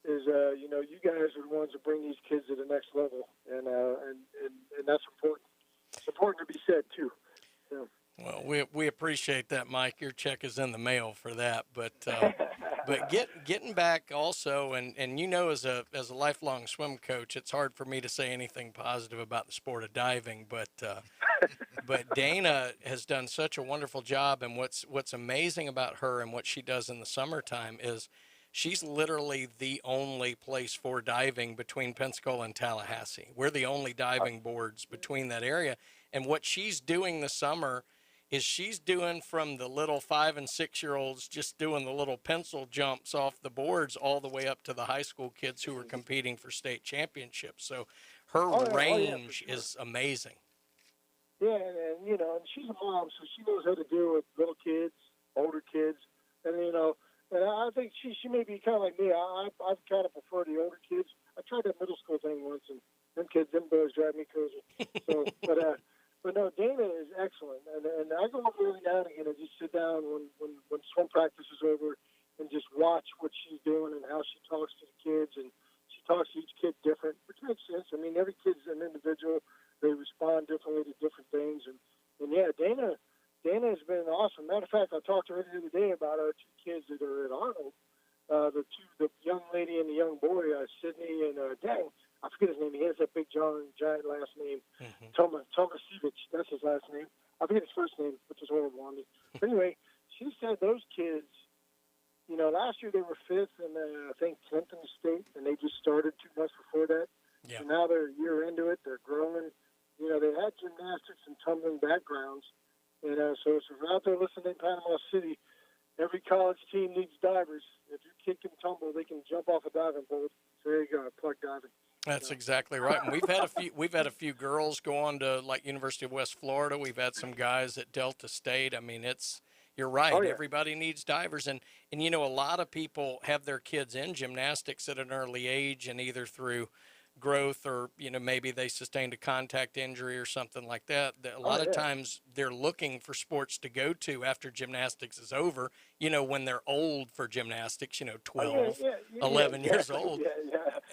Is you guys are the ones that bring these kids to the next level, and that's important. It's important to be said too. Yeah. Well, we appreciate that, Mike. Your check is in the mail for that. But getting back also, and as a lifelong swim coach, it's hard for me to say anything positive about the sport of diving. But Dana has done such a wonderful job, and what's amazing about her and what she does in the summertime is she's literally the only place for diving between Pensacola and Tallahassee. We're the only diving boards between that area, and what she's doing this summer is she's doing from the little 5 and 6 year olds just doing the little pencil jumps off the boards all the way up to the high school kids who are competing for state championships. So her range is amazing. Yeah, and she's a mom, so she knows how to deal with little kids, older kids, and and I think she may be kind of like me. I kind of prefer the older kids. I tried that middle coaches over and just watch what she's doing and how she talks to the kids, and she talks to each kid different, which makes sense. I mean, every kid's an individual. They respond differently to different things, and yeah, Dana has been awesome. Matter of fact, I talked to her the other day about our two kids that are at Arnold, the young lady and the young boy, Sydney and I forget his name. He has that big giant last name, Tomasiewicz. That's his last name. I forget his first name, which is horrible on me. But anyway, she said those kids, last year they were 5th and I think 10th in the state, and they just started 2 months before that. Yeah. And now they're a year into it. They're growing. They had gymnastics and tumbling backgrounds. And so if you're out there listening in Panama City, every college team needs divers. If your kid can tumble, they can jump off a diving board. So there you go, plug diving. That's exactly right. And we've had a few girls go on to like University of West Florida. We've had some guys at Delta State. I mean, you're right. Oh, yeah. Everybody needs divers, and a lot of people have their kids in gymnastics at an early age, and either through growth or maybe they sustained a contact injury or something like that. A lot of times they're looking for sports to go to after gymnastics is over, when they're old for gymnastics, 12, 11 years old.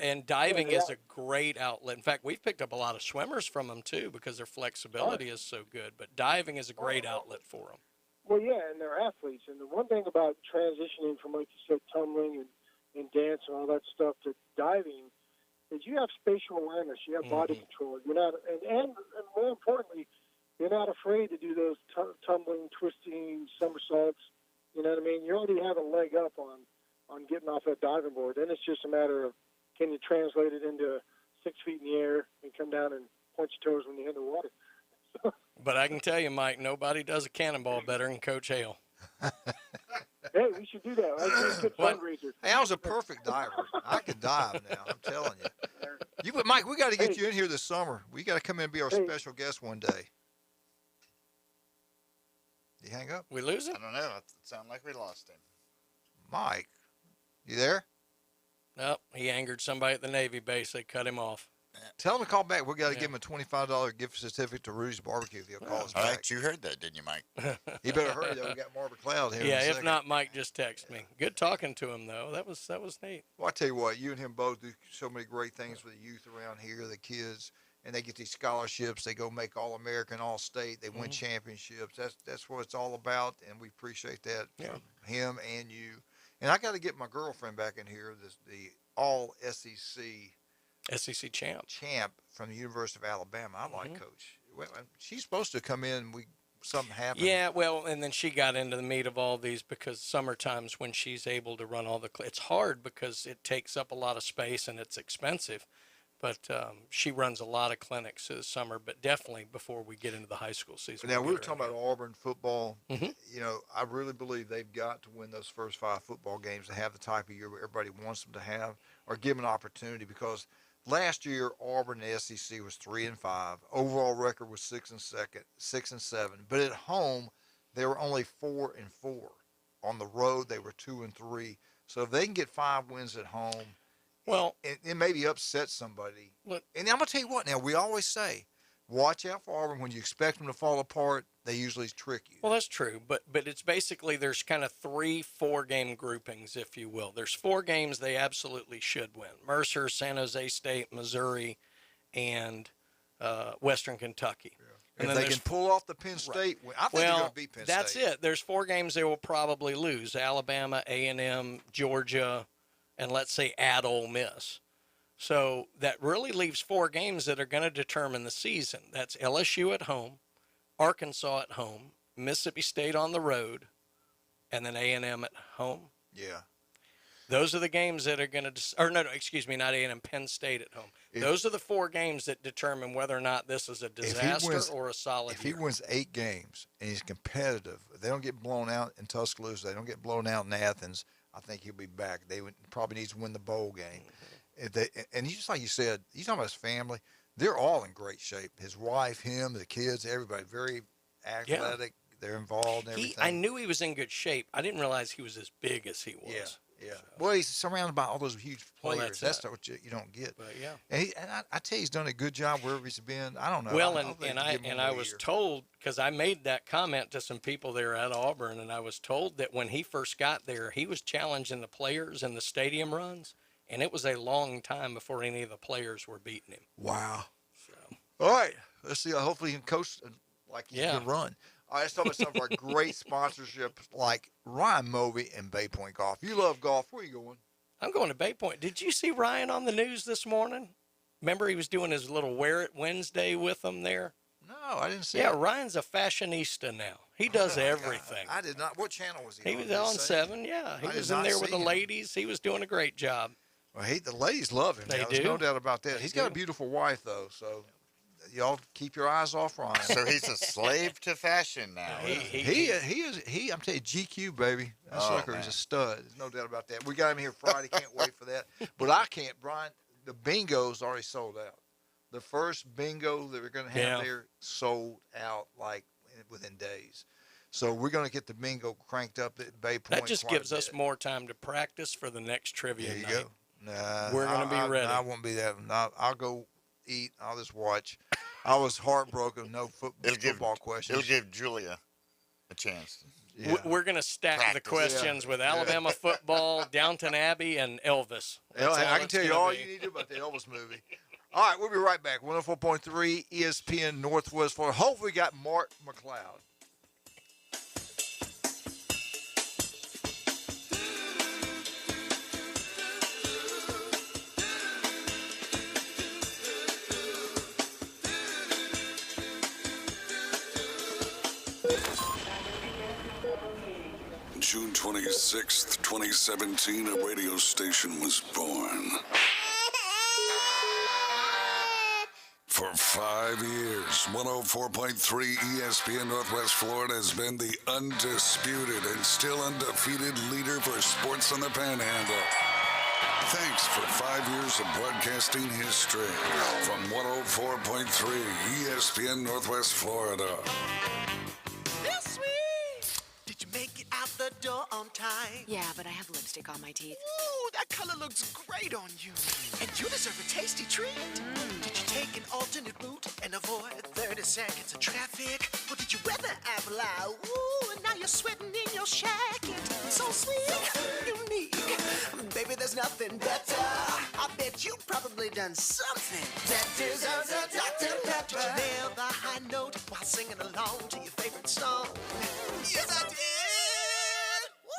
And diving is a great outlet. In fact, we've picked up a lot of swimmers from them too because their flexibility is so good, but diving is a great outlet for them. Well, yeah, and they're athletes. And the one thing about transitioning from, like you said, tumbling and dance and all that stuff to diving is you have spatial awareness, you have body control. You're not, and more importantly, you're not afraid to do those tumbling, twisting, somersaults. You know what I mean? You already have a leg up on getting off that diving board. Then it's just a matter of, can you translate it into 6 feet in the air and come down and point your toes when you hit the water? But I can tell you, Mike, nobody does a cannonball better than Coach Hale. Hey, we should do that. That's a good fundraiser. Hey, I was a perfect diver. I could dive now. I'm telling you. Mike, we got to get you in here this summer. We got to come in and be our special guest one day. Did he hang up? We lose him? I don't know. It sounded like we lost him. Mike, you there? Nope. He angered somebody at the Navy base. They cut him off. Tell him to call back. We got to give him a $25 gift certificate to Rudy's Barbecue if he'll call us All back. right, you heard that, didn't you, Mike? You better hurry, though. We got Margaret Cloud here. Yeah, in a if second. not, Mike just text me. Good talking to him, though. That was neat. Well, I tell you what, you and him both do so many great things for the youth around here, the kids, and they get these scholarships. They go make All-American, All-State. They win championships. That's what it's all about, and we appreciate that from him and you. And I got to get my girlfriend back in here, the All-SEC SEC champ from the University of Alabama. I like Coach. Well, she's supposed to come in. Something happened. Yeah, well, and then she got into the meat of all these because summertime's when she's able to run all the. It's hard because it takes up a lot of space and it's expensive. But she runs a lot of clinics this summer, but definitely before we get into the high school season. Now, we were talking about Auburn football. I really believe they've got to win those first 5 football games to have the type of year where everybody wants them to have or give them an opportunity because last year, Auburn and the SEC was 3-5. Overall record was 6-7. But at home, they were only 4-4. On the road, they were 2-3. So if they can get 5 wins at home, well, it maybe upset somebody. And I'm gonna tell you what. Now we always say, watch out for Auburn when you expect them to fall apart. They usually trick you. Well, that's true, but it's basically there's kind of 3 4-game groupings, if you will. There's 4 games they absolutely should win: Mercer, San Jose State, Missouri, and Western Kentucky. And if they can pull off the Penn State, I think they're going to beat Penn State. That's it. There's 4 games they will probably lose: Alabama, A&M, Georgia, and let's say at Ole Miss. So that really leaves 4 games that are going to determine the season. That's LSU at home, Arkansas at home, Mississippi State on the road, and then A&M at home. Yeah. Those are the games that are going to not A&M, Penn State at home. Those are the 4 games that determine whether or not this is a disaster or a solid year. If he wins 8 games and he's competitive, if they don't get blown out in Tuscaloosa, they don't get blown out in Athens, I think he'll be back. They would probably need to win the bowl game. And just like you said, you talking about his family, they're all in great shape. His wife, him, the kids, everybody, very athletic, they're involved and everything. I knew he was in good shape. I didn't realize he was as big as he was. Yeah. Well, he's surrounded by all those huge players. that's what you don't get. But yeah. And I tell you, he's done a good job wherever he's been. I don't know. Well, I I was told, because I made that comment to some people there at Auburn, and I was told that when he first got there, he was challenging the players in the stadium runs, and it was a long time before any of the players were beating him. Wow. So. All right. Let's see. Hopefully he can coach like he can run. All right, let's talk about some of our great sponsorships like Ryan Movey and Bay Point Golf. You love golf. Where are you going? I'm going to Bay Point. Did you see Ryan on the news this morning? Remember he was doing his little Wear It Wednesday with them there? No, I didn't see Yeah, it. Ryan's a fashionista now. He does everything. I did not. What channel was he on? He was on 7, yeah. He was in there with the ladies. He was doing a great job. Well, the ladies love him. There's no doubt about that. He's got a beautiful wife, though, so y'all keep your eyes off Ryan. So he's a slave to fashion now. He is. I'm telling you, GQ, baby. That sucker is a stud. There's no doubt about that. We got him here Friday. Can't wait for that. But I can't, Brian. The bingo's already sold out. The first bingo that we're going to have there sold out like within days. So we're going to get the bingo cranked up at Bay Point. That just gives us more time to practice for the next trivia night. There you go. Nah, we're going to be ready. I won't be that. I'll go eat. I'll just watch. I was heartbroken. No football questions. It'll give Julia a chance. Yeah. We're going to stack the questions with Alabama football, Downton Abbey, and Elvis. I can tell you all you need to about the Elvis movie. All right, we'll be right back. 104.3 ESPN Northwest Florida. Hopefully we got Mark McLeod. June 26th, 2017, a radio station was born. For 5 years, 104.3 ESPN Northwest Florida has been the undisputed and still undefeated leader for sports on the Panhandle. Thanks for 5 years of broadcasting history from 104.3 ESPN Northwest Florida. Did you make it out the door on time? Yeah, but I have lipstick on my teeth. Ooh, that color looks great on you. And you deserve a tasty treat. Did you take an alternate route and avoid 30 seconds of traffic? Or did you weather apple eye? Ooh, and now you're sweating in your jacket. So sweet, unique. Baby, there's nothing better. I bet you probably done something that deserves a Dr. Pepper. Did you nail the high note while singing along to your favorite song? Yes, I did.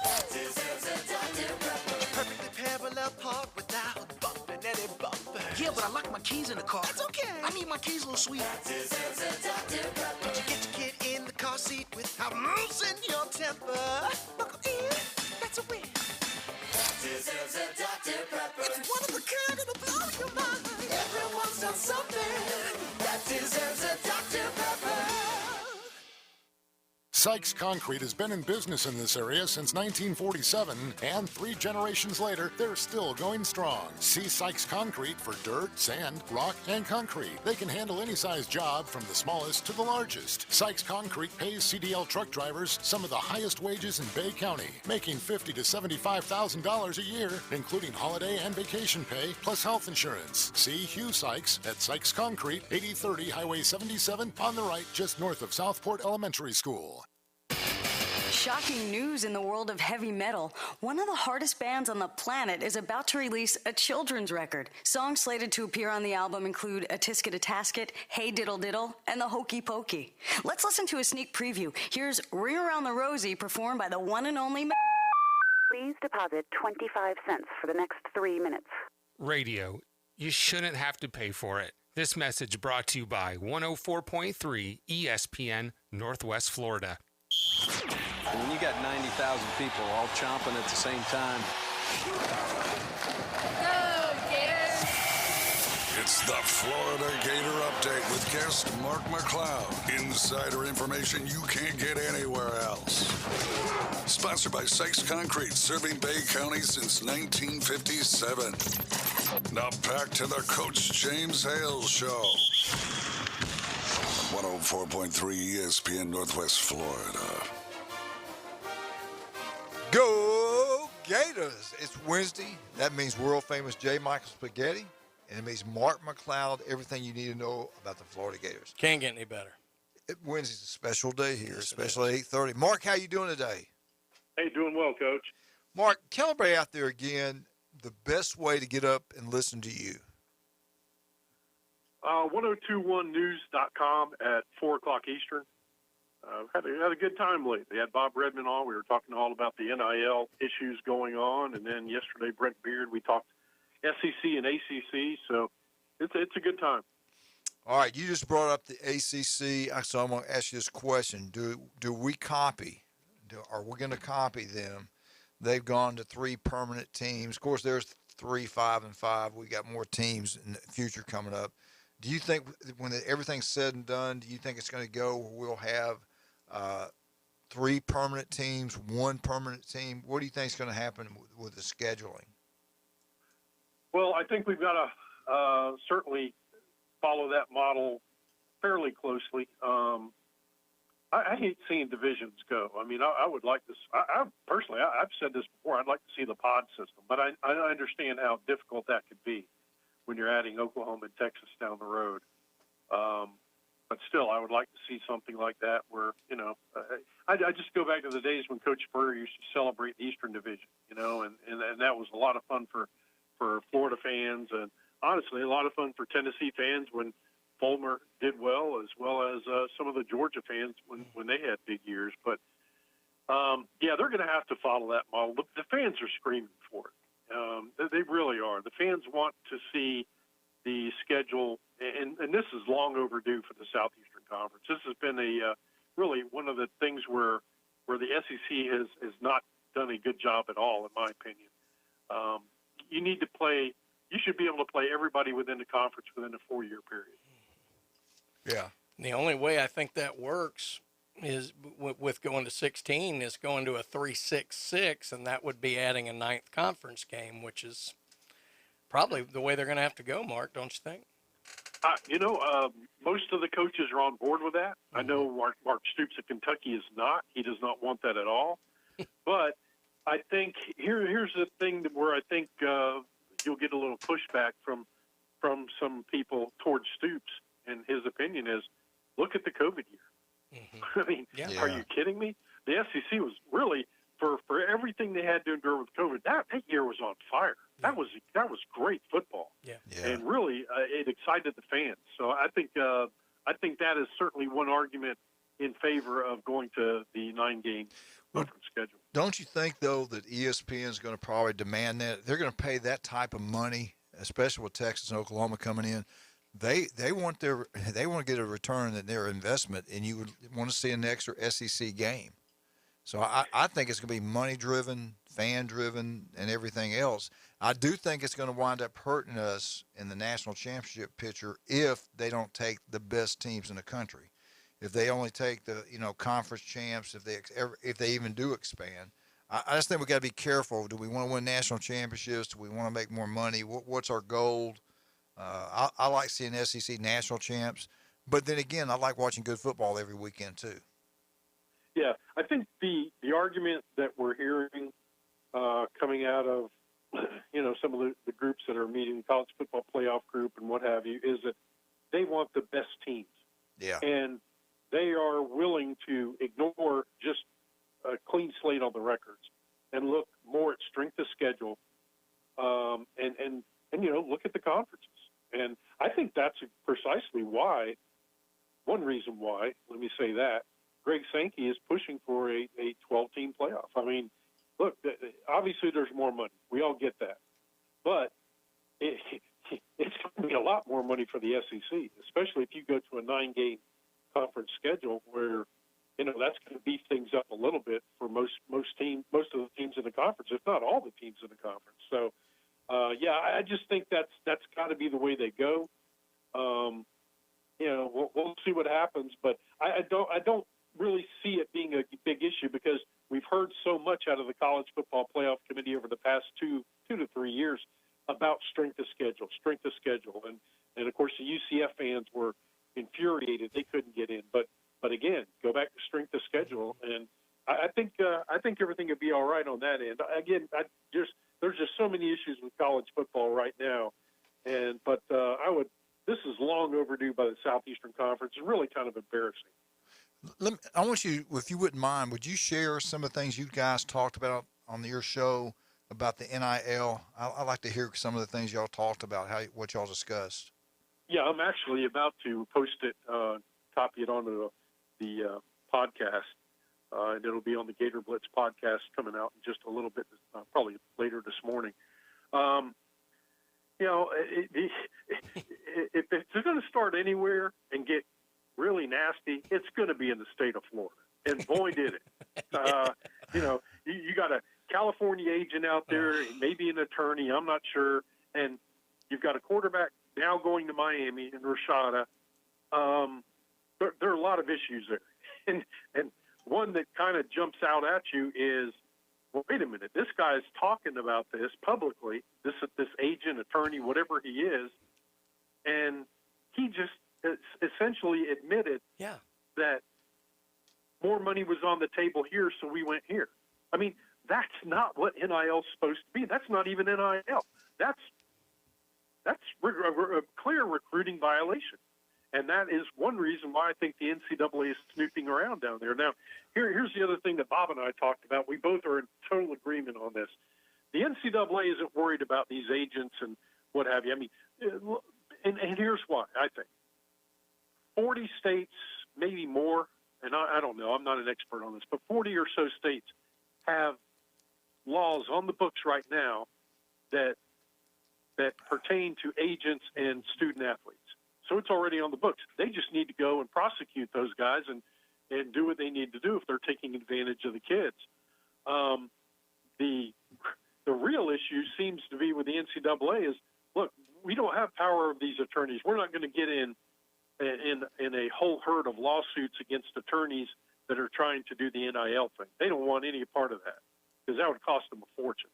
That deserves a Dr. Pepper. Did you perfectly parallel park without bumping any bumper? Yeah, but I locked my keys in the car. That's okay. I need my keys a little sweet. That deserves a Dr. Pepper. Did you get your kid in the car seat without losing your temper? Buckle in, that's a win. That deserves a Dr. Pepper. It's one of a kind, it'll blow your mind. Everyone's done something that deserves a Dr. Pepper. Sykes Concrete has been in business in this area since 1947, and 3 generations later, they're still going strong. See Sykes Concrete for dirt, sand, rock, and concrete. They can handle any size job from the smallest to the largest. Sykes Concrete pays CDL truck drivers some of the highest wages in Bay County, making $50,000 to $75,000 a year, including holiday and vacation pay, plus health insurance. See Hugh Sykes at Sykes Concrete, 8030 Highway 77, on the right, just north of Southport Elementary School. Shocking news in the world of heavy metal. One of the hardest bands on the planet is about to release a children's record. Songs slated to appear on the album include A Tisket a Tasket, Hey Diddle Diddle, and The Hokey Pokey. Let's listen to a sneak preview. Here's Ring Around the Rosie, performed by the one and only... Please deposit 25 cents for the next 3 minutes. Radio. You shouldn't have to pay for it. This message brought to you by 104.3 ESPN Northwest Florida. And when you got 90,000 people all chomping at the same time. Go, Gators! It's the Florida Gator Update with guest Mark McLeod. Insider information you can't get anywhere else. Sponsored by Sykes Concrete, serving Bay County since 1957. Now back to the Coach James Hale Show. 104.3 ESPN Northwest Florida. Go Gators! It's Wednesday. That means world famous J. Michael Spaghetti. And it means Mark McLeod, everything you need to know about the Florida Gators. Can't get any better. Wednesday's a special day here, Yes, especially at 8:30. Mark, how you doing today? Hey, doing well, Coach. Mark, tell everybody out there again the best way to get up and listen to you. 1021news.com at 4 o'clock Eastern. Had a good time lately. Had Bob Redman on. We were talking all about the NIL issues going on. And then yesterday, Brent Beard, we talked SEC and ACC. So it's a good time. All right, you just brought up the ACC, so I'm going to ask you this question: Do we copy? Are we going to copy them? They've gone to 3 permanent teams. Of course, there's 3, 5, and 5. We got more teams in the future coming up. Do you think when everything's said and done, do you think it's going to go where we'll have 3 permanent teams, 1 permanent team? What do you think is going to happen with the scheduling? Well, I think we've got to certainly follow that model fairly closely. I hate seeing divisions go. I mean, I would like this. Personally, I've said this before. I'd like to see the pod system, but I understand how difficult that could be when you're adding Oklahoma and Texas down the road. But still, I would like to see something like that where, I just go back to the days when Coach Spurrier used to celebrate the Eastern Division, and that was a lot of fun for Florida fans, and honestly, a lot of fun for Tennessee fans when Fulmer did well as some of the Georgia fans when they had big years. But, they're going to have to follow that model. The fans are screaming for it. They really are. The fans want to see the schedule, and this is long overdue for the Southeastern Conference. This has been really one of the things where the SEC has not done a good job at all, in my opinion. You should be able to play everybody within the conference within a 4-year period. Yeah. The only way I think that works is with going to 16 is going to a 3-6-6, and that would be adding a 9th conference game, which is probably the way they're going to have to go, Mark, don't you think? Most of the coaches are on board with that. I know Mark Stoops at Kentucky is not. He does not want that at all. But I think here's the thing where I think you'll get a little pushback from some people towards Stoops, and his opinion is, look at the COVID year. I mean, Are you kidding me? The SEC was really, for everything they had to endure with COVID, that year was on fire. That was great football. And really, it excited the fans. So I think that is certainly one argument in favor of going to the 9-game conference schedule. Don't you think, though, that ESPN is going to probably demand that? They're going to pay that type of money, especially with Texas and Oklahoma coming in. They want to get a return on their investment, and you would want to see an extra SEC game. So I think it's going to be money-driven, fan-driven, and everything else. I do think it's going to wind up hurting us in the national championship picture if they don't take the best teams in the country. If they only take the conference champs, if they even do expand. I just think we got to be careful. Do we want to win national championships? Do we want to make more money? What's our goal? I like seeing SEC national champs, but then again, I like watching good football every weekend too. Yeah, I think the argument that we're hearing coming out of some of the groups that are meeting, college football playoff group and what have you, is that they want the best teams. Yeah, and they are willing to ignore just a clean slate on the records and look more at strength of schedule, and look at the conferences. And I think that's precisely one reason why, let me say that, Greg Sankey is pushing for a 12-team playoff. I mean, look, obviously there's more money. We all get that. But it's going to be a lot more money for the SEC, especially if you go to a 9-game conference schedule where, that's going to beef things up a little bit for most of the teams in the conference, if not all the teams in the conference. So, I just think that's got to be the way they go. We'll see what happens, but I don't really see it being a big issue because we've heard so much out of the College Football Playoff Committee over the past 2 to 3 years about strength of schedule, and of course the UCF fans were in infuriated they couldn't get in. But again, go back to strength of schedule, and I think everything would be all right on that end. Again, there's just so many issues with college football right now, but this is long overdue by the Southeastern Conference. It's really kind of embarrassing. I want you, if you wouldn't mind, would you share some of the things you guys talked about on your show about the NIL? I'd like to hear some of the things y'all talked about, what y'all discussed. Yeah, I'm actually about to post it, copy it onto the podcast, and it'll be on the Gator Blitz podcast coming out in just a little bit, probably later this morning. If it's going to start anywhere and get really nasty, it's going to be in the state of Florida. And boy, did it. You got a California agent out there, maybe an attorney, I'm not sure. And you've got a quarterback now going to Miami and Rashada. There are a lot of issues there. And one that kind of jumps out at you is, well, wait a minute, this guy's talking about this publicly, this agent, attorney, whatever he is, and he just essentially admitted that more money was on the table here, so we went here. I mean, that's not what NIL is supposed to be. That's not even NIL. That's a clear recruiting violation. And that is one reason why I think the NCAA is snooping around down there. Now, here's the other thing that Bob and I talked about. We both are in total agreement on this. The NCAA isn't worried about these agents and what have you. I mean, and here's why, I think. 40 states, maybe more, and I don't know, I'm not an expert on this, but 40 or so states have laws on the books right now that pertain to agents and student athletes. So it's already on the books. They just need to go and prosecute those guys and do what they need to do if they're taking advantage of the kids. The real issue seems to be with the NCAA is, look, we don't have power of these attorneys. We're not going to get in a whole herd of lawsuits against attorneys that are trying to do the NIL thing. They don't want any part of that because that would cost them a fortune.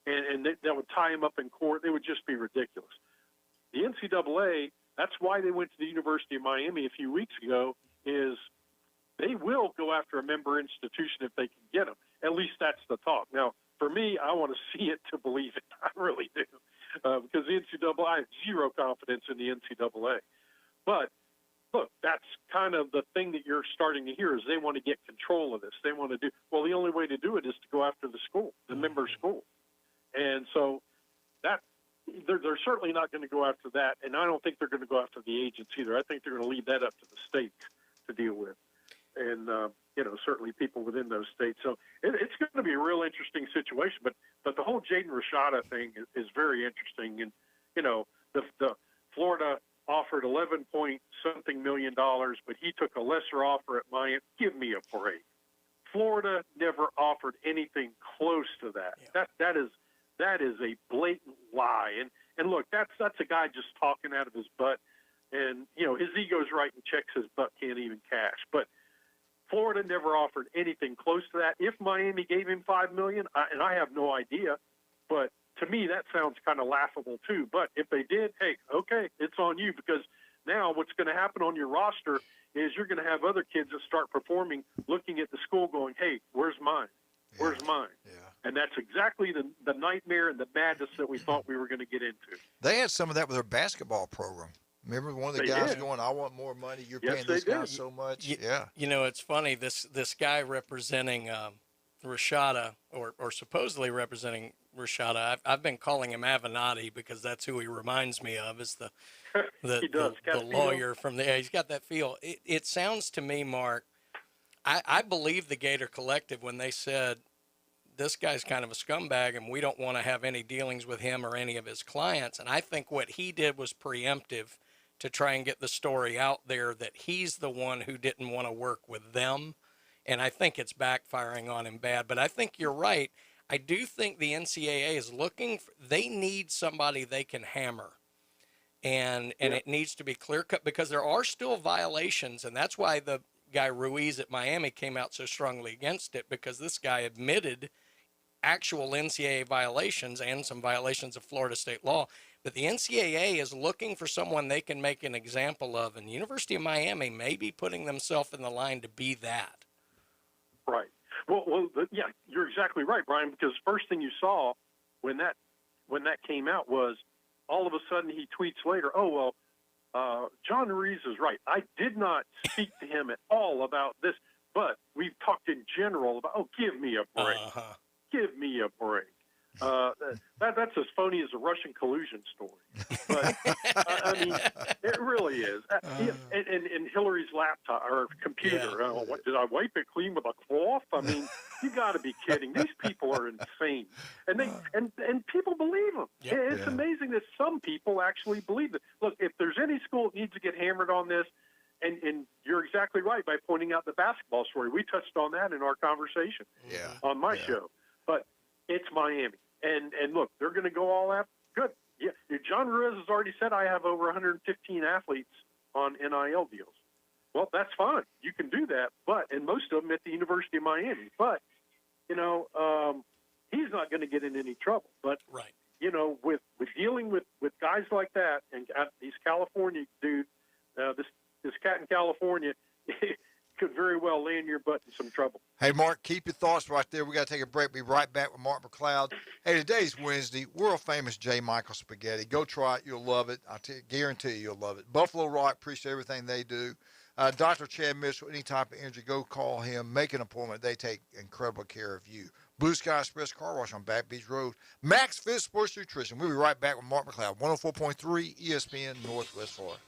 And that would tie them up in court. It would just be ridiculous. The NCAA, that's why they went to the University of Miami a few weeks ago, is they will go after a member institution if they can get them. At least that's the talk. Now, for me, I want to see it to believe it. I really do. Because the NCAA, I have zero confidence in the NCAA. But, look, that's kind of the thing that you're starting to hear is they want to get control of this. They want to do – well, the only way to do it is to go after the school, the member school. And so that they're certainly not going to go after that, and I don't think they're going to go after the agents either. I think they're going to leave that up to the states to deal with, and certainly people within those states. So it's going to be a real interesting situation. But the whole Jaden Rashada thing is very interesting, and the Florida offered 11-point-something million, but he took a lesser offer at Miami. Give me a break. Florida never offered anything close to that. Yeah. That is a blatant lie. And look, that's a guy just talking out of his butt. And, his ego's writing checks his butt can't even cash. But Florida never offered anything close to that. If Miami gave him $5 million, and I have no idea, but to me that sounds kind of laughable too. But if they did, hey, okay, it's on you, because now what's going to happen on your roster is you're going to have other kids that start performing, looking at the school going, hey, where's mine? Where's mine? Yeah. And that's exactly the nightmare and the madness that we thought we were going to get into. They had some of that with their basketball program. Remember one of the guys going, I want more money. You're paying this guy so much. Yeah. It's funny. This guy representing Rashada or supposedly representing Rashada, I've been calling him Avenatti because that's who he reminds me of, is the lawyer from he's got that feel. It sounds to me, Mark, I believe the Gator Collective when they said this guy's kind of a scumbag and we don't want to have any dealings with him or any of his clients. And I think what he did was preemptive to try and get the story out there that he's the one who didn't want to work with them. And I think it's backfiring on him bad. But I think you're right. I do think the NCAA is they need somebody they can hammer. And it needs to be clear cut because there are still violations. And that's why the guy Ruiz at Miami came out so strongly against it, because this guy admitted actual NCAA violations and some violations of Florida state law. But the NCAA is looking for someone they can make an example of, and the University of Miami may be putting themselves in the line to be that. Right. Well, yeah, you're exactly right, Brian. Because first thing you saw when that came out was all of a sudden he tweets later, "Oh well, John Ruiz is right. I did not speak to him at all about this, but we've talked in general about. Oh, give me a break. Give me a break." That's as phony as a Russian collusion story. But I mean, it really is. And Hillary's laptop or computer. Yeah. What, did I wipe it clean with a cloth? I mean, you got to be kidding. These people are insane, and people believe them. Yep. It's amazing that some people actually believe it. Look, if there's any school that needs to get hammered on this, and you're exactly right by pointing out the basketball story. We touched on that in our conversation on my show. But it's Miami. And look, they're going to go all out. Good. Yeah. John Ruiz has already said I have over 115 athletes on NIL deals. Well, that's fine. You can do that. And most of them at the University of Miami. But, he's not going to get in any trouble. But, with dealing with guys like that and these California dudes, this cat in California could very well land your butt in some trouble. Hey, Mark, keep your thoughts right there. We got to take a break. Be right back with Mark McLeod. Hey, today's Wednesday. World-famous J. Michael Spaghetti. Go try it. You'll love it. Guarantee you'll love it. Buffalo Rock, appreciate everything they do. Dr. Chad Mitchell, any type of injury, go call him. Make an appointment. They take incredible care of you. Blue Sky Express Car Wash on Back Beach Road. Max Fit Sports Nutrition. We'll be right back with Mark McLeod, 104.3 ESPN Northwest Florida.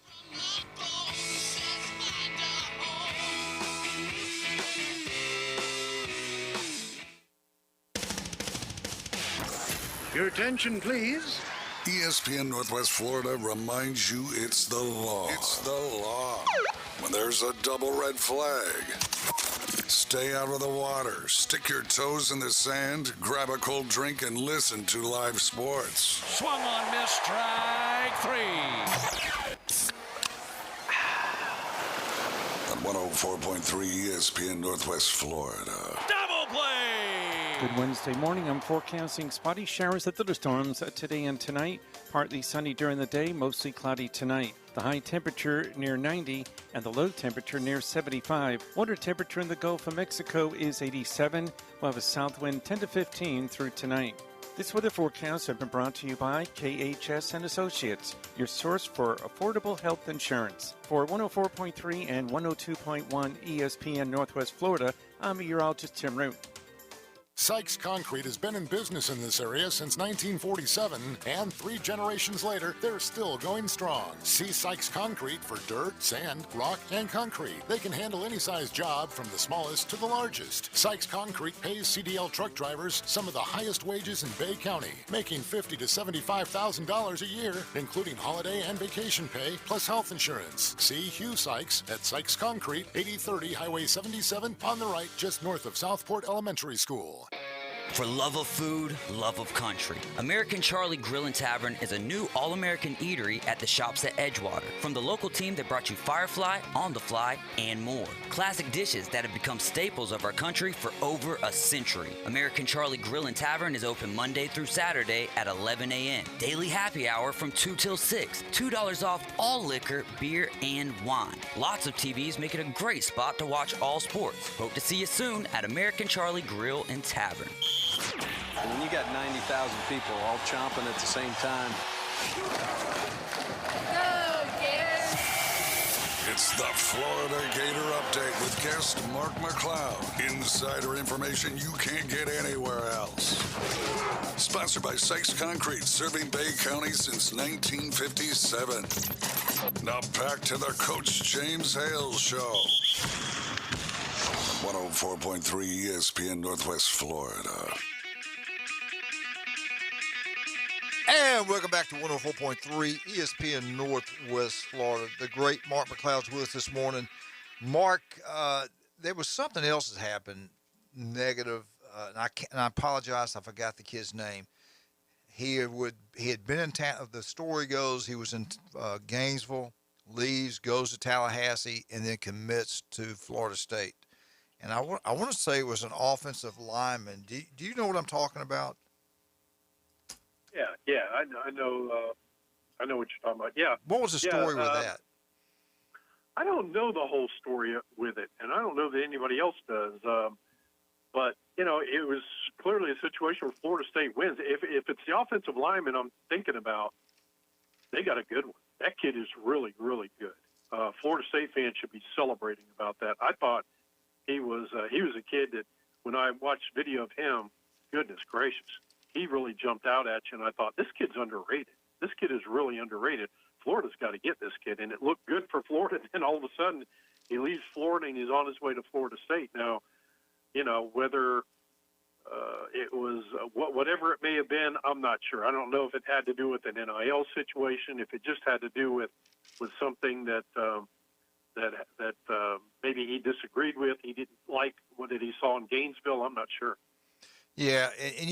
Your attention, please. ESPN Northwest Florida reminds you it's the law. It's the law. When there's a double red flag, stay out of the water, stick your toes in the sand, grab a cold drink, and listen to live sports. Swung on, miss, strike three. On 104.3 ESPN Northwest Florida. Double play! Good Wednesday morning. I'm forecasting spotty showers at thunderstorms today and tonight. Partly sunny during the day, mostly cloudy tonight. The high temperature near 90 and the low temperature near 75. Water temperature in the Gulf of Mexico is 87. We'll have a south wind 10 to 15 through tonight. This weather forecast has been brought to you by KHS and Associates, your source for affordable health insurance. For 104.3 and 102.1 ESPN Northwest Florida, I'm meteorologist Tim Root. Sykes Concrete has been in business in this area since 1947, and 3 generations later, they're still going strong. See Sykes Concrete for dirt, sand, rock, and concrete. They can handle any size job from the smallest to the largest. Sykes Concrete pays CDL truck drivers some of the highest wages in Bay County, making $50,000 to $75,000 a year, including holiday and vacation pay, plus health insurance. See Hugh Sykes at Sykes Concrete, 8030 Highway 77 on the right, just north of Southport Elementary School. For love of food, love of country, American Charlie Grill and Tavern is a new all-American eatery at the shops at Edgewater. From the local team that brought you Firefly, On the Fly, and more. Classic dishes that have become staples of our country for over a century. American Charlie Grill and Tavern is open Monday through Saturday at 11 a.m. Daily happy hour from 2 till 6. $2 off all liquor, beer, and wine. Lots of TVs make it a great spot to watch all sports. Hope to see you soon at American Charlie Grill and Tavern. And when you got 90,000 people all chomping at the same time. Go, Gators! It's the Florida Gator Update with guest Mark McLeod. Insider information you can't get anywhere else. Sponsored by Sykes Concrete, serving Bay County since 1957. Now back to the Coach James Hale Show. 104.3 ESPN Northwest Florida. And welcome back to 104.3 ESPN Northwest Florida. The great Mark McLeod's with us this morning. Mark, there was something else that happened negative, and I apologize, I forgot the kid's name. He had been in town. The story goes he was in Gainesville, leaves, goes to Tallahassee, and then commits to Florida State. and I want to say it was an offensive lineman. Do you know what I'm talking about? Yeah, I know what you're talking about. Yeah. What was the story with that? I don't know the whole story with it, and I don't know that anybody else does. But it was clearly a situation where Florida State wins. If it's the offensive lineman I'm thinking about, they got a good one. That kid is really, really good. Florida State fans should be celebrating about that. I thought he was a kid that when I watched video of him, goodness gracious, he really jumped out at you, and I thought, this kid's underrated. This kid is really underrated. Florida's got to get this kid, and it looked good for Florida. Then all of a sudden, he leaves Florida and he's on his way to Florida State. Now, whether it was whatever it may have been, I'm not sure. I don't know if it had to do with an NIL situation, if it just had to do with something that maybe he disagreed with. He didn't like what he saw in Gainesville. I'm not sure. Yeah, and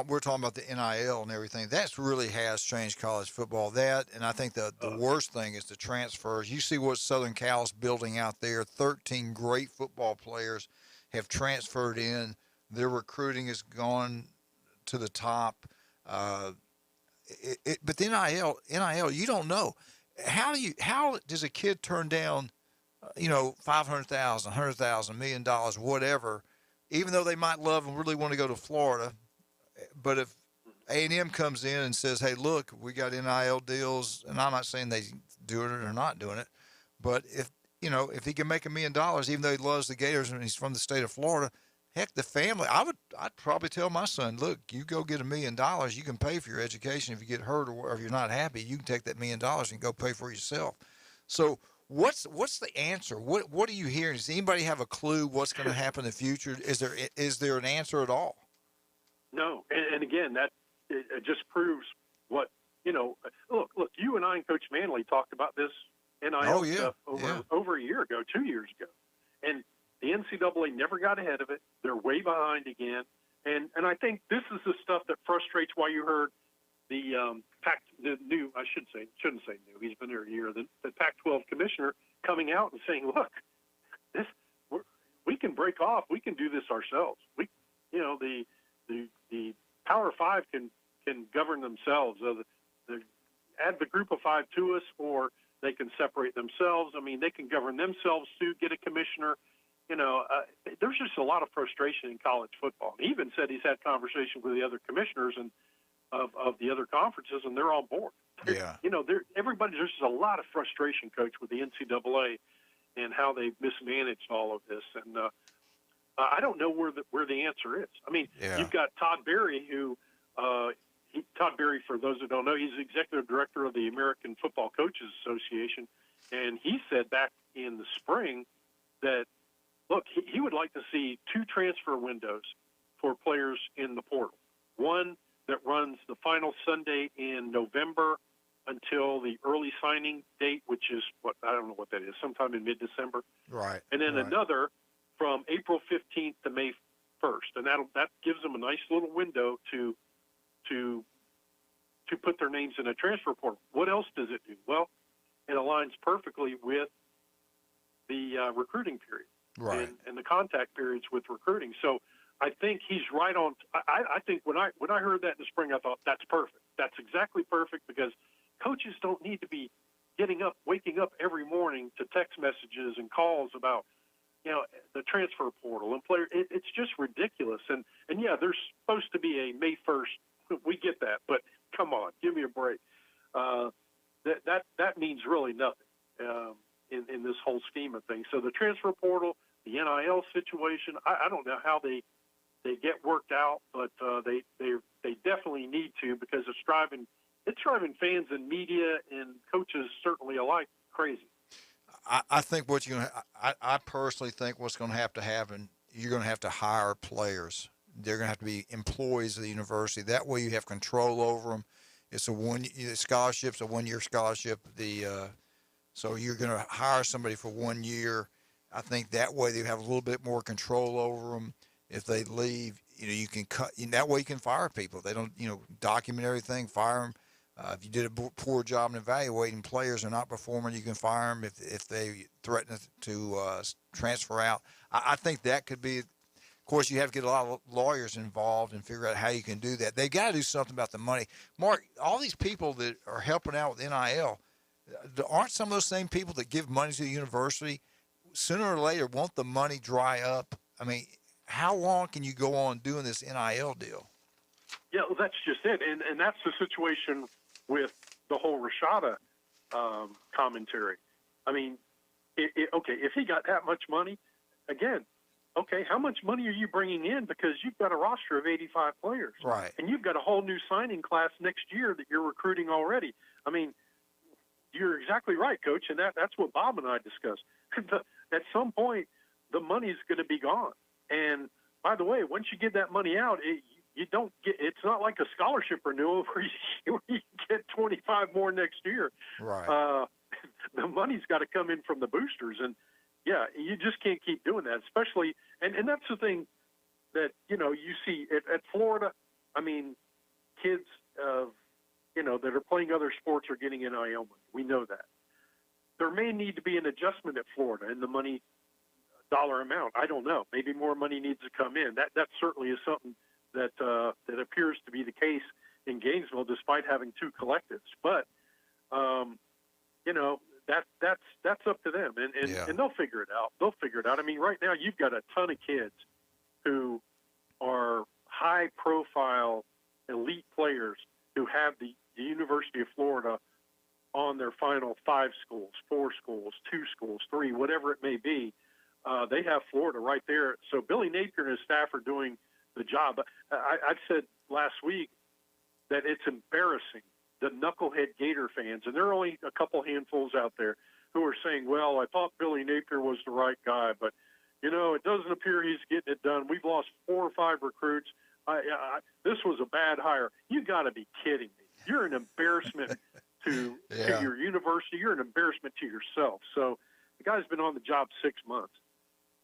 we're talking about the NIL and everything. That's really has changed college football. That, and I think the worst thing is the transfers. You see what Southern Cal's building out there. 13 great football players have transferred in. Their recruiting has gone to the top. But the NIL, you don't know. How does a kid turn down, $500,000, $100,000, $1 million, whatever, even though they might love and really want to go to Florida? But if A&M comes in and says, hey, look, we got NIL deals, and I'm not saying they do it or not doing it, but if he can make $1 million, even though he loves the Gators and he's from the state of Florida, heck, the family, I'd probably tell my son, look, you go get $1 million, you can pay for your education. If you get hurt or if you're not happy, you can take that $1 million and go pay for it yourself. So what's the answer? What are you hearing? Does anybody have a clue what's going to happen in the future? Is there an answer at all? No, and again, that it just proves what Look, you and I and Coach Manley talked about this NIL stuff over a year ago, 2 years ago, and the NCAA never got ahead of it. They're way behind again, and I think this is the stuff that frustrates. Why you heard the shouldn't say new. He's been there a year. The Pac-12 commissioner coming out and saying, "Look, we can break off. We can do this ourselves. The Power Five can govern themselves. Add the Group of Five to us, or they can separate themselves. I mean, they can govern themselves too. Get a commissioner." There's just a lot of frustration in college football. He even said he's had conversations with the other commissioners and of the other conferences, and they're on board. Yeah. There's just a lot of frustration, Coach, with the NCAA and how they've mismanaged all of this. And I don't know where the answer is. I mean, You've got Todd Berry, who Todd Berry, for those who don't know, he's the executive director of the American Football Coaches Association, and he said back in the spring that, look, he would like to see 2 transfer windows for players in the portal. One that runs the final Sunday in November until the early signing date, which is I don't know what that is, sometime in mid-December. Right. And then another from April 15th to May 1st. And that gives them a nice little window to put their names in a transfer portal. What else does it do? Well, it aligns perfectly with the recruiting period. Right. And the contact periods with recruiting. So I think he's right on. I think when I heard that in the spring, I thought that's perfect. That's exactly perfect, because coaches don't need to be waking up every morning to text messages and calls about, the transfer portal and player. It's just ridiculous. And yeah, there's supposed to be a May 1st. We get that, but come on, give me a break. That means really nothing in this whole scheme of things. So the transfer portal, the NIL situation, I don't know how they get worked out, but they definitely need to, because it's driving fans and media and coaches certainly alike crazy. I think I personally think what's going to have to happen, you're going to have to hire players. They're going to have to be employees of the university. That way you have control over them. It's a scholarship's a 1-year scholarship. So you're going to hire somebody for 1 year. I think that way they have a little bit more control over them. If they leave, you can cut. That way you can fire people. They don't, document everything, fire them. If you did a poor job in evaluating players who are not performing, you can fire them if they threaten to transfer out. I think that could be. Of course, you have to get a lot of lawyers involved and figure out how you can do that. They got to do something about the money. Mark, all these people that are helping out with NIL, aren't some of those same people that give money to the university? Sooner or later, won't the money dry up? I mean, how long can you go on doing this NIL deal? Yeah, well, that's just it. And that's the situation with the whole Rashada commentary. I mean, okay, if he got that much money, again, okay, how much money are you bringing in? Because you've got a roster of 85 players. Right. And you've got a whole new signing class next year that you're recruiting already. I mean, you're exactly right, Coach, and that's what Bob and I discussed. At some point, the money's going to be gone. And, by the way, once you get that money out, you don't get. It's not like a scholarship renewal where you get 25 more next year. Right. The money's got to come in from the boosters, and yeah, you just can't keep doing that. Especially, and that's the thing that you see at Florida. I mean, kids that are playing other sports are getting NIL money. We know that. There may need to be an adjustment at Florida in the money dollar amount. I don't know. Maybe more money needs to come in. That certainly is something that appears to be the case in Gainesville, despite having two collectives. But that's up to them, and they'll figure it out. They'll figure it out. I mean, right now you've got a ton of kids who are high-profile, elite players who have the University of Florida on their final 5 schools, 4 schools, 2 schools, 3, whatever it may be. They have Florida right there. So Billy Napier and his staff are doing the job. I've said last week that it's embarrassing, the knucklehead Gator fans, and there are only a couple handfuls out there who are saying, well, I thought Billy Napier was the right guy, but, it doesn't appear he's getting it done. We've lost 4 or 5 recruits. This was a bad hire. You got to be kidding me. You're an embarrassment to your university. You're an embarrassment to yourself. So the guy's been on the job 6 months.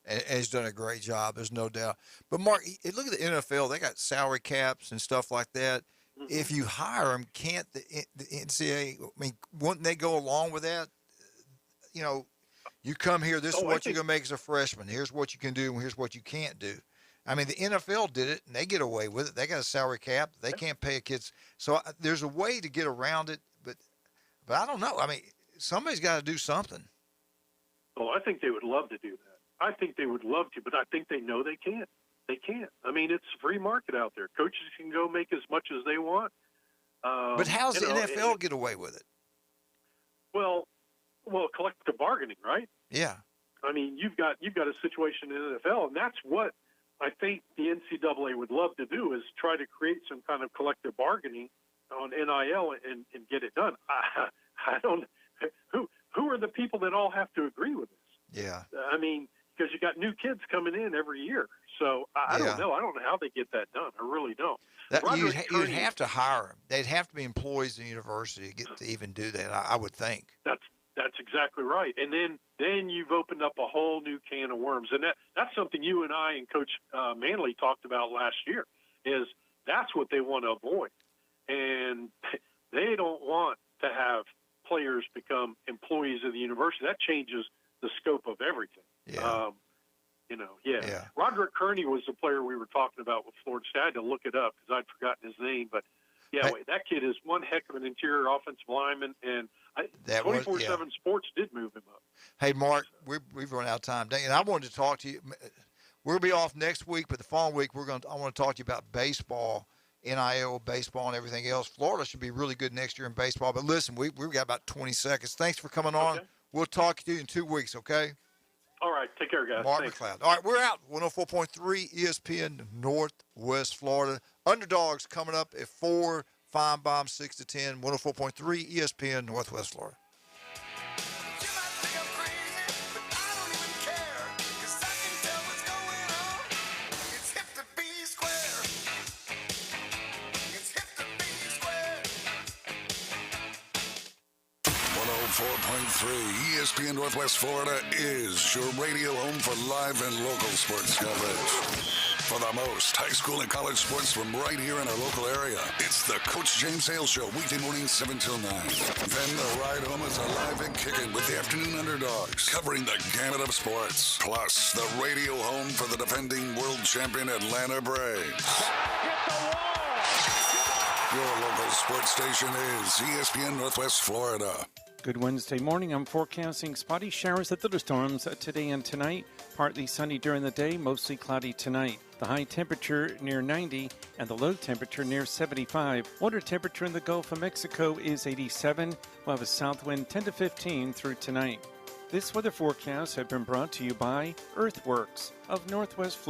And he's done a great job, there's no doubt. But, Mark, look at the NFL. They got salary caps and stuff like that. Mm-hmm. If you hire them, can't the NCAA, wouldn't they go along with that? You come here, this is what you're going to make as a freshman. Here's what you can do, and here's what you can't do. I mean, the NFL did it, and they get away with it. They got a salary cap. They can't pay a kid. So there's a way to get around it, but I don't know. I mean, somebody's got to do something. Well, I think they would love to do that. I think they would love to, but I think they know they can't. They can't. I mean, it's a free market out there. Coaches can go make as much as they want. But how does the NFL get away with it? Well, collective bargaining, right? Yeah. I mean, you've got a situation in the NFL, and that's what I think the NCAA would love to do, is try to create some kind of collective bargaining on NIL and get it done. I don't. Who are the people that all have to agree with this? Yeah. I mean, because you got new kids coming in every year, so I don't know. I don't know how they get that done. I really don't. You'd have to hire them. They'd have to be employees of the university to even do that. I would think. That's exactly right. And then you've opened up a whole new can of worms. And that's something you and I and Coach Manley talked about last year, is that's what they want to avoid. And they don't want to have players become employees of the university. That changes the scope of everything. Yeah. Roderick Kearney was the player we were talking about with Florida State. I had to look it up because I'd forgotten his name. But, that kid is one heck of an interior offensive lineman, and 24/7 Sports did move him up. Hey, Mark, we've run out of time. And I wanted to talk to you. We'll be off next week, but the following week I want to talk to you about baseball, NIL, baseball, and everything else. Florida should be really good next year in baseball. But listen, we've got about 20 seconds. Thanks for coming on. Okay. We'll talk to you in 2 weeks, okay? All right. Take care, guys. Mark Thanks. McLeod. All right, we're out. 104.3 ESPN Northwest Florida. Underdogs coming up at 4. Feinbaum 6 to 10. 104.3 ESPN Northwest Florida. ESPN Northwest Florida is your radio home for live and local sports coverage. For the most high school and college sports from right here in our local area, it's the Coach James Hale Show, weekday mornings 7 till 9. Then the ride home is alive and kicking with the afternoon underdogs, covering the gamut of sports. Plus, the radio home for the defending world champion Atlanta Braves. Your local sports station is ESPN Northwest Florida. Good Wednesday morning. I'm forecasting spotty showers and thunderstorms today and tonight. Partly sunny during the day, mostly cloudy tonight. The high temperature near 90 and the low temperature near 75. Water temperature in the Gulf of Mexico is 87. We'll have a south wind 10 to 15 through tonight. This weather forecast has been brought to you by Earthworks of Northwest Florida.